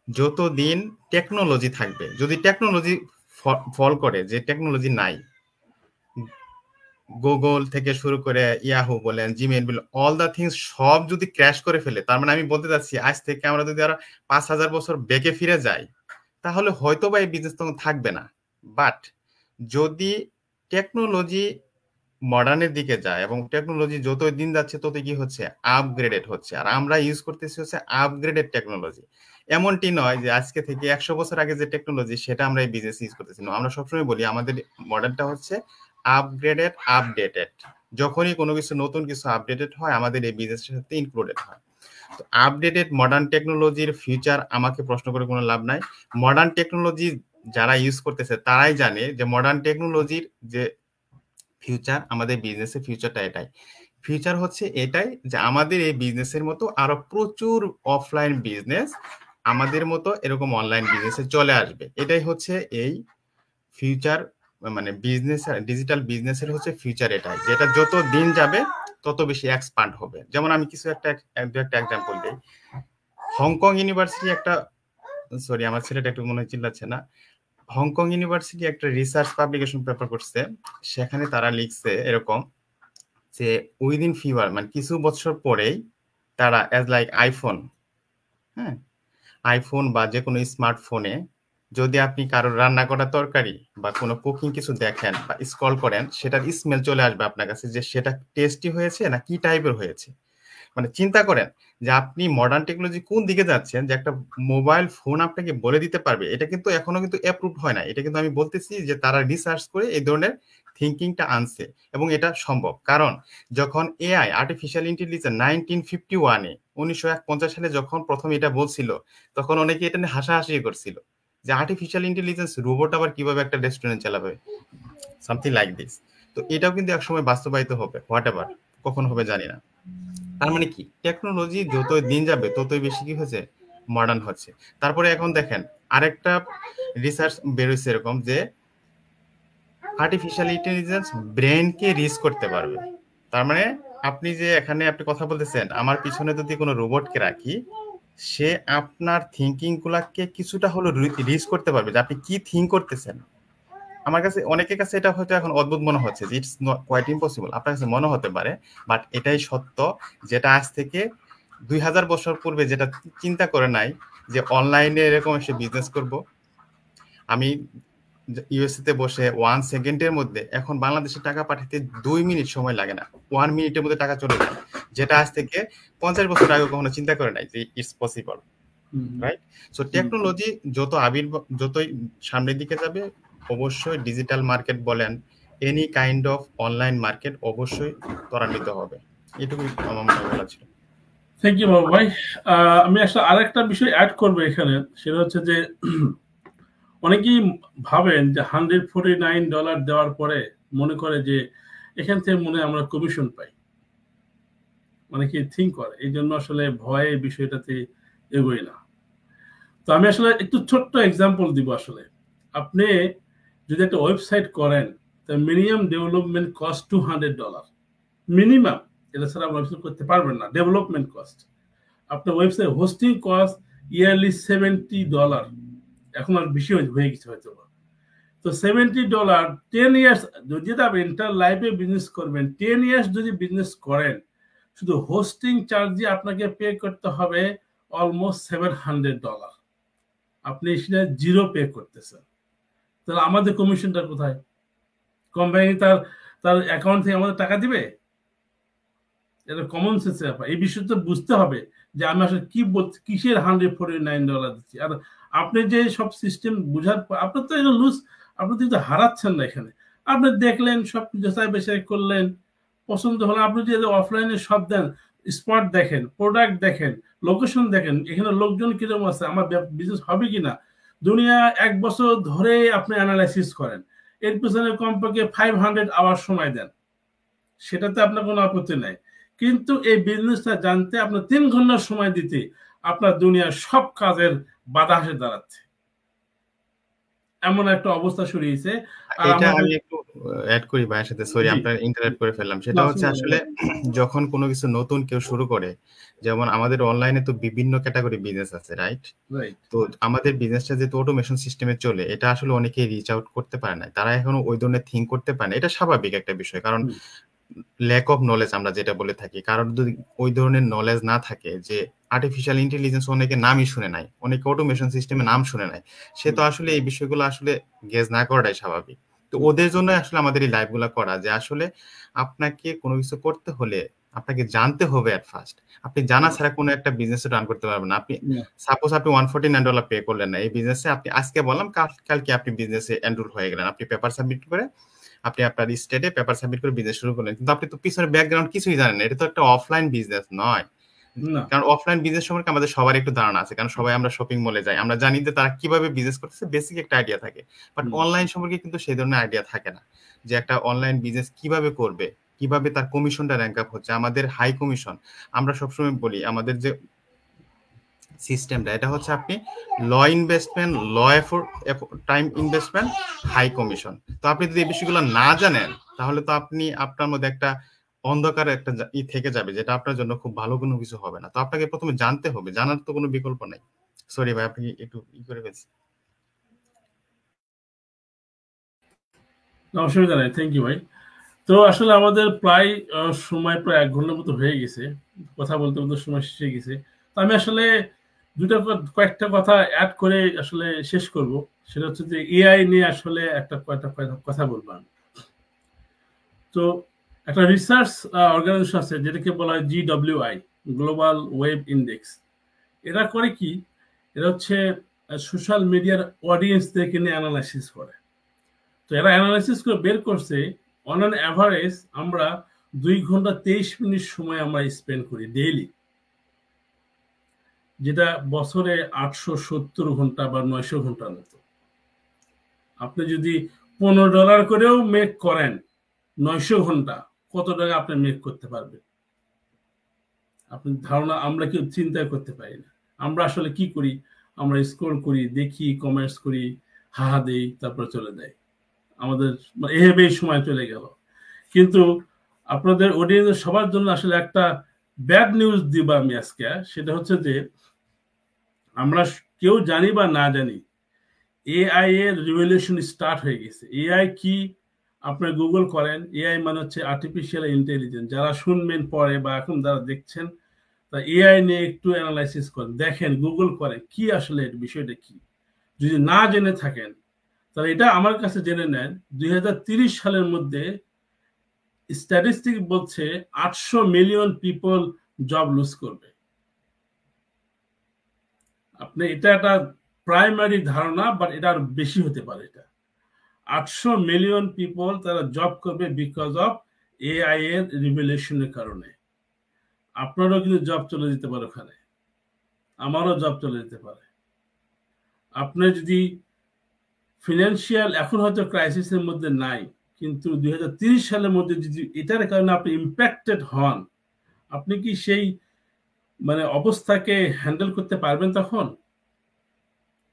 যতদিন টেকনোলজি থাকবে, যদি টেকনোলজি ফল করে, যে টেকনোলজি নাই, গুগল থেকে শুরু করে ইয়াহু বলেন, জিমেইল বলেন, অল দ্য থিংস সব যদি ক্র্যাশ করে ফেলে, তার মানে আমি বলতে চাচ্ছি আজ থেকে আমরা যদি আরো 5,000 বছর বেগে ফিরে যাই, তাহলে হয়তো বা এই বিজনেস তখন থাকবে না। বাট যদি টেকনোলজি মডার্নের দিকে যায় এবং টেকনোলজি যতই দিন যাচ্ছে ততই কি হচ্ছে, আপগ্রেডেড হচ্ছে, আর আমরা ইউজ করতেছি হচ্ছে আপগ্রেডেড টেকনোলজি। এমনটি নয় যে আজকে থেকে 100 বছর আগে যে টেকনোলজি সেটা আমরা এই বিজনেস ইউজ করতেছি না। আমরা সবসময় বলি আমাদের মডেলটা হচ্ছে আপগ্রেডেড, আপডেটেড। যখনই কোনো কিছু নতুন কিছু আপডেটেড হয় আমাদের এই বিজনেসের সাথে ইনক্লুডেড হয়। তো আপডেটেড মডার্ন টেকনোলজির ফিউচার আমাকে প্রশ্ন করে কোনো লাভ নাই। মডার্ন টেকনোলজি যারা ইউজ করতেছে তারাই জানে যে মডার্ন টেকনোলজির যে ফিউচার, আমাদের বিজনেসের ফিউচারটা এটাই। ফিউচার হচ্ছে এটাই যে আমাদের এই বিজনেসের মতো আরো প্রচুর অফলাইন বিজনেস আমাদের মতো এরকম অনলাইন বিজনেসে চলে আসবে। এটাই হচ্ছে এই ফিউচার, মানে বিজনেস, ডিজিটাল বিজনেসের হচ্ছে ফিউচার এটাই, যেটা যত দিন যাবে তত বেশি এক্সপান্ড হবে। যেমন আমি কিছু একটা এক্সাম্পল দিই। হংকং ইউনিভার্সিটি একটা, সরি আমার ছেলেটা একটু মনে হয় চিল্লাচ্ছে না, হংকং ইউনিভার্সিটি একটা রিসার্চ পাবলিকেশন পেপার করছে, সেখানে তারা লিখছে এরকম যে উইদিন ফিউয়ার, মানে কিছু বছর পরেই তারা অ্যাজ লাইক আইফোন, হ্যাঁ, আইফোন বা যে কোনো স্মার্টফোনে যদি আপনি কারোর রান্না করা তরকারি বা কোনো কুকিং কিছু দেখেন বা স্ক্রল করেন, সেটার স্মেল চলে আসবে আপনার কাছে যে সেটা টেস্টি হয়েছে না কি টাইপের হয়েছে। মানে চিন্তা করেন যে আপনি মডার্ন টেকনোলজি কোন দিকে যাচ্ছেন, যে একটা মোবাইল ফোন আপনাকে বলে দিতে পারবে। এটা কিন্তু এখনো কিন্তু অ্যাপ্রুভড হয় না, এটা কিন্তু আমি বলতেছি যে তারা রিসার্চ করে এই ধরনের থিঙ্কিংটা আনছে এবং এটা সম্ভব। কারণ যখন এআই, আর্টিফিশিয়াল ইন্টেলিজেন্স 1951 সালে যখন প্রথম এটা বলছিল, তখন অনেকে এটা নিয়ে হাসাহাসি করছিল যে আর্টিফিশিয়াল ইন্টেলিজেন্স রোবট আবার কিভাবে একটা রেস্টুরেন্ট চালাবে, সামথিং লাইক দিস। তো এটাও কিন্তু একসময় বাস্তবায়িত হবে, হোয়াট এভার, কখন হবে জানি না। তার মানে কি, টেকনোলজি যতই দিন যাবে ততই বেশি কি হচ্ছে, মডার্ন হচ্ছে। তারপরে এখন দেখেন আরেকটা রিসার্চ বেরোচ্ছে এরকম যে আর্টিফিশিয়াল ইন্টেলিজেন্স ব্রেনকে রিচ করতে পারবে। তার মানে আপনি যে এখানে আপনি কথা বলতেছেন, আমার পিছনে যদি কোনো রোবটকে রাখি, সে আপনার থিঙ্কিং গুলাকে কিছুটা হলো রিচ করতে পারবে, যে আপনি কি থিঙ্ক করতেছেন। আমার কাছে, অনেকের কাছে এটা হয়তো এখন অদ্ভুত মনে হচ্ছে যে ইটস নট কোয়াইট ইম্পসিবল, আপনার কাছে মনে হতে পারে, বাট এটাই সত্য, যেটা আজ থেকে 2000 বছর পূর্বে যেটা চিন্তা করে নাই যে অনলাইনে এরকম এসে বিজনেস করব। আমি ইউএসএ তে বসে 1 সেকেন্ডের মধ্যে এখন বাংলাদেশে টাকা পাঠাতে 2 মিনিট সময় লাগে না, 1 মিনিটের মধ্যে টাকা চলে যায়, যেটা আজ থেকে 50 বছর আগে কখনো চিন্তা করে নাই যে it's possible, right? So technology যতই সামনের দিকে যাবে, অবশ্যই ডিজিটাল মার্কেট বলেন, any kind of online market অবশ্যই ত্বরান্বিত হবে। এটুকুই আমার মনে বলা ছিল। থ্যাংক ইউ বাবু ভাই। আমি আসলে আরেকটা বিষয় অ্যাড করবো এখানে, সেটা হচ্ছে যে অনেকেই ভাবেন যে $149 দেওয়ার পরে মনে করে যে এখান থেকে মনে হয় আমরা কমিশন পাই, অনেকে থিঙ্ক করে, এই জন্য আসলে ভয়ে বিষয়টাতে এগোয় না। তো আমি আসলে একটু ছোট্ট এক্সাম্পল দিব। আসলে আপনি যদি একটা ওয়েবসাইট করেন, তার মিনিমাম ডেভেলপমেন্ট কস্ট $200 মিনিমাম, এটা ছাড়া আপনি ওয়েবসাইট করতে পারবেন না। ডেভেলপমেন্ট কস্ট, আপনার ওয়েবসাইট হোস্টিং কস্ট ইয়ারলি $70, এখন আর বেশি হয়ে গেছে হয়তো। তো $70 10 ইয়ার্স, যদি আপনি এন্টার লাইফে বিজনেস করবেন, 10 ইয়ার্স যদি বিজনেস করেন, শুধু হোস্টিং চার্জে আপনাকে পে করতে হবে অলমোস্ট $700। আপনি সেটা জিরো পে করতেছেন, তাহলে আমাদের কমিশনটা কোথায়? কোম্পানি তার অ্যাকাউন্ট থেকে আমাদের টাকা দিবে? এটা কমন সেন্সের ব্যাপার। এই বিষয়টা বুঝতে হবে যে আমি আসলে কি বলছি, কিসের $149 দিচ্ছি। আর আপনি যে সব সিস্টেম বুঝার পর আপনার তো এটা লুজ, আপনি তো হারাচ্ছেন না এখানে। আপনি দেখলেন, সব যাচাই বাছাই করলেন, পছন্দ হলো, আপনি যে অফলাইনে সব দেন, স্পট দেখেন, প্রোডাক্ট দেখেন, লোকেশন দেখেন, এখানে লোকজন কিরকম আছে, আমার বিজনেস হবে কিনা, দুনিয়া 1 বছর ধরে আপনি অ্যানালাইসিস করেন, এর পিছনে কমপক্ষে 500 আওয়ার সময় দেন, সেটাতে আপনার কোনো আপত্তি নাই। কিন্তু এই বিজনেসটা জানতে আপনার 3 ঘন্টার সময় দিতে আপনার দুনিয়ার সব কাজের বাধা এসে দাঁড়াচ্ছে। এমন একটা অবস্থা শুরু হয়েছে। আর এটা আমাদের আমি একটু অ্যাড করি ভাইয়ের সাথে, সরি জি আপনার ইন্টারাপ্ট করে ফেললাম। সেটা না হচ্ছে আসলে যখন কোনো কিছু নতুন কেউ শুরু করে, যেমন আমাদের অনলাইনে তো বিভিন্ন ক্যাটাগরি বিজনেস আছে, রাইট? রাইট তো আমাদের বিজনেসটা যেহেতু অটোমেশন সিস্টেমে চলে, এটা আসলে অনেকেই রিচ আউট করতে পারে না, তারা এখনো ওই ধরনের থিঙ্ক করতে পারে না। এটা স্বাভাবিক একটা বিষয়, কারণ ল্যাক অফ নলেজ আমরা যেটা বলে থাকি। কারণ যদি ওই ধরনের নলেজ না থাকে যে আর্টিফিশিয়াল ইন্টেলিজেন্স অনেকে নামই শুনে নাই, অনেকে অটোমেশন সিস্টেমে নাম শুনে নাই, সে তো আসলে এই বিষয়গুলো আসলে গেজ না করাটাই স্বাভাবিক। তো ওদের জন্য আসলে আমাদের এই লাইভ গুলা করা, যে আসলে আপনাকে কোনো কিছু করতে হলে আপনাকে জানতে হবে এট ফার্স্ট। আপনি জানা ছাড়া কোনো একটা বিজনেস রান করতে পারবেন না। আপনি সাপোজ আপনি $149 পে করলেন না এই বিজনেসে, আপনি আজকে বললাম কালকে আপনি বিজনেসে এনরোল হয়ে গেলেন, আপনি পেপার সাবমিট করে আপনি আপনার স্টেটে পেপার সাবমিট করে বিজনেস শুরু করলেন, কিন্তু আপনি তো পিছনে ব্যাকগ্রাউন্ড কিছুই জানেন না। এটা তো একটা অফলাইন বিজনেস নয়, কারণ অফলাইন বিজনেস সম্পর্কে আমাদের সবার একটু ধারণা আছে, কারণ সবাই আমরা শপিং মলে যাই, আমরা জানি যে তারা কিভাবে বিজনেস করতেছে, বেসিক একটা আইডিয়া থাকে। বাট অনলাইন সম্পর্কে কিন্তু সেই ধরনের আইডিয়া থাকে না, যে একটা অনলাইন বিজনেস কিভাবে করবে, কিভাবে তার কমিশনটা র্যাঙ্ক আপ হচ্ছে। আমাদের হাই কমিশন, আমরা সবসময় বলি আমাদের যে সিস্টেমটা, এটা হচ্ছে আপনি low investment, low effort, time investment, high commission. তো আপনি যদি এই বিষয়গুলো না জানেন, তাহলে তো আপনি আপনার মধ্যে একটা অন্ধকার একটা থেকে যাবে, যেটা আপনার জন্য খুব ভালো কোনো কিছু হবে না। তো আপনাকে প্রথমে জানতে হবে, জানার তো কোনো বিকল্প নাই। সরি ভাই, আপনি একটু করে ফেলছি। অসুবিধা নাই, থ্যাংক ইউ ভাই। তো আসলে আমাদের প্রায় সময় প্রায় 1 ঘন্টার মতো হয়ে গেছে, কথা বলতে বলতে সময় শেষ হয়ে গেছে। তো আমি আসলে কয়েকটা কথা অ্যাড করে আসলে শেষ করব। সেটা হচ্ছে যে এআই নিয়ে আসলে কয়েকটা কথা বলবো আমি। তো একটা রিসার্চ অর্গানাইজেশন আছে যেটাকে বলা হয় GWI, গ্লোবাল ওয়েব ইন্ডেক্স। এরা করে কি, এরা হচ্ছে সোশ্যাল মিডিয়ার অডিয়েন্সদেরকে নিয়ে অ্যানালাইসিস করে। তো এরা অ্যানালাইসিস করে বের করছে অন অ্যান অ্যাভারেজ আমরা 2 ঘন্টা 23 মিনিট সময় আমরা স্পেন্ড করি ডেইলি, যেটা বছরে 870 ঘন্টা বা 900 ঘন্টার মতো। আপনি যদি $15 করেও মেক করেন 900 ঘন্টা, কত টাকা আপনি মেক করতে পারবেন? আপনি ধারণা আমরা কেউ চিন্তা করতে পারি না। আমরা আসলে কি করি, আমরা স্ক্রল করি, দেখি, কমেন্টস করি, হাহা দেই, তারপরে চলে যায়। আমাদের এভাবেই সময় চলে গেল। কিন্তু আপনাদের অডিয়েন্সের সবার জন্য আসলে একটা ব্যাড নিউজ দিব আমি আজকে। সেটা হচ্ছে যে আমরা কেউ জানি বা না জানি, এআই এর রিভলিউশন স্টার্ট হয়ে গেছে। এআই কি আপনি গুগল করেন, এআই মানে হচ্ছে আর্টিফিশিয়াল ইন্টেলিজেন্স। যারা শুনবেন পরে বা এখন যারা দেখছেন, তা এআই নিয়ে একটু অ্যানালাইসিস করেন, দেখেন, গুগল করেন কি আসলে এর বিষয়টা কি। যদি না জেনে থাকেন তাহলে এটা আমার কাছে জেনে নেন। 2030 সালের মধ্যে স্ট্যাটিস্টিক বলছে 800 মিলিয়ন পিপল জব লুজ করবে। আপনি এটা একটা প্রাইমারি ধারণা, বাট এটা আরো বেশি হতে পারে। এটা 800 মিলিয়ন পিপল তারা জব করবে বিকজ অফ এআই এর রিভলিউশনের কারণে। আপনারও কিন্তু জব চলে যেতে পারে ওখানে, আমারও জব চলে যেতে পারে। আপনি যদি ফিনান্সিয়াল এখন হয়তো ক্রাইসিসের মধ্যে নাই, কিন্তু 2030 সালের মধ্যে যদি এটার কারণে আপনি ইম্প্যাক্টেড হন, আপনি কি সেই মানে অবস্থাকে হ্যান্ডেল করতে পারবেন তখন?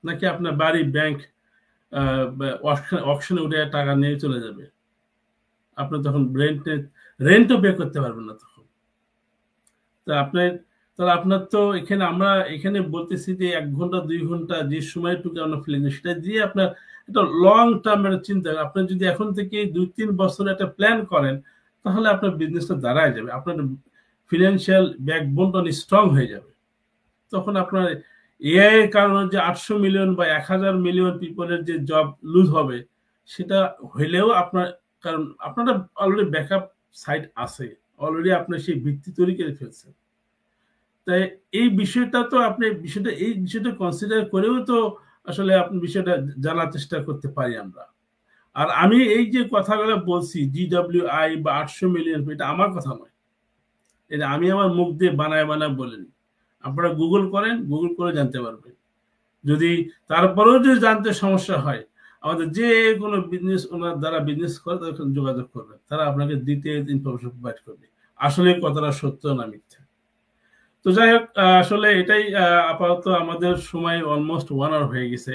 নাকি আপনার বাড়ি, ব্যাংক অকশনে উঠে টাকা নিয়ে চলে যাবে? আপনি তখন রেন্টও পে করতে পারবেন না তখন। তা তাহলে আপনার তো আমরা এখানে বলতেছি যে 1 ঘন্টা 2 ঘন্টা যে সময়টুকু আমরা ফেলেছি, সেটা দিয়ে আপনার একটা লং টার্মের চিন্তা, আপনি যদি এখন থেকে 2-3 বছর একটা প্ল্যান করেন, তাহলে আপনার বিজনেসটা দাঁড়ায় যাবে, আপনার ফিনান্সিয়াল ব্যাকবোনটা স্ট্রং হয়ে যাবে। তখন আপনার এআই এর কারণে যে 800 মিলিয়ন বা 1000 মিলিয়ন পিপলের যে জব লুজ হবে, সেটা হইলেও আপনার, কারণ আপনারা অলরেডি ব্যাকআপ সাইট আছে, অলরেডি আপনার সেই ভিত্তি তৈরি করে ফেলছেন। তাই এই বিষয়টা কনসিডার করেও তো আসলে আপনি বিষয়টা জানার চেষ্টা করতে পারি আমরা। আর আমি এই যে কথাগুলো বলছি, GWI বা 800 মিলিয়ন, এটা আমার কথা নয়, এটা আমি আমার মুখ দিয়ে বানায় বলিনি। আপনারা গুগল করেন, গুগল করে জানতে পারবেন। যদি তারপরেও যদি জানতে সমস্যা হয়, আমাদের যে কোনো বিজনেস ওনার দ্বারা বিজনেস করে তাদের যোগাযোগ করবেন, তারা আপনাকে ডিটেইলস ইনফরমেশন প্রোভাইড করবে আসলে কথাটা সত্য না মিথ্যা। তো যাই হোক, আসলে এটাই আপাতত আমাদের সময় অলমোস্ট 1 আওয়ার হয়ে গেছে।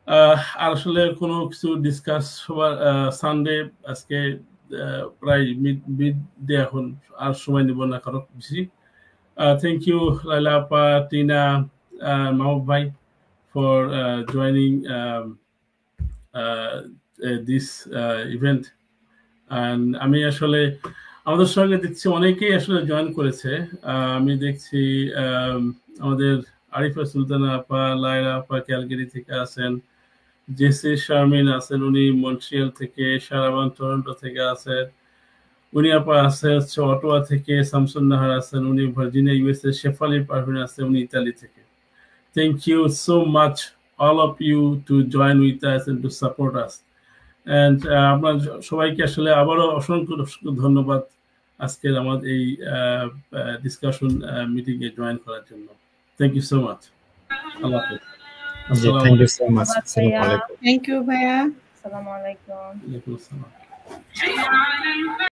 আর আসলে কোনো কিছু ডিসকাস সবার সানডে আজকে প্রায় মিড ডে এখন আর সময় নিব না কারো বেশি। থ্যাংক ইউ লাইলা আপা, টিনা, মাহবুব ভাই for joining this event. And আমি আসলে আমাদের সঙ্গে দেখছি অনেকেই আসলে জয়েন করেছে। আমি দেখছি আমাদের আরিফা সুলতানা আপা, লায়লা আপা ক্যালগেরি থেকে আছেন, জেসি শারমিন আছেন, উনি মন্ট্রিয়াল থেকে, শারাবান টরন্টো থেকে আছেন, উনি আপা আছে হচ্ছে অটোয়া থেকে, শামসুন নাহার আছেন, উনি ভার্জিনিয়া ইউএসএ, শেফালি পারভিন আছে উনি ইতালি থেকে। Thank you so much all of you to join with us and to support us. And আপনার সবাইকে আসলে আবারও অসংখ্য ধন্যবাদ আজকের আমাদের এই ডিসকাশন মিটিং এ জয়েন করার জন্য। Thank you so much. আল্লাহ হাফেজ। Thank you so much. আসসালামু আলাইকুম। থ্যাংক ইউ ভাইয়া। আসসালামু আলাইকুম। ওয়ালাইকুম আসসালাম।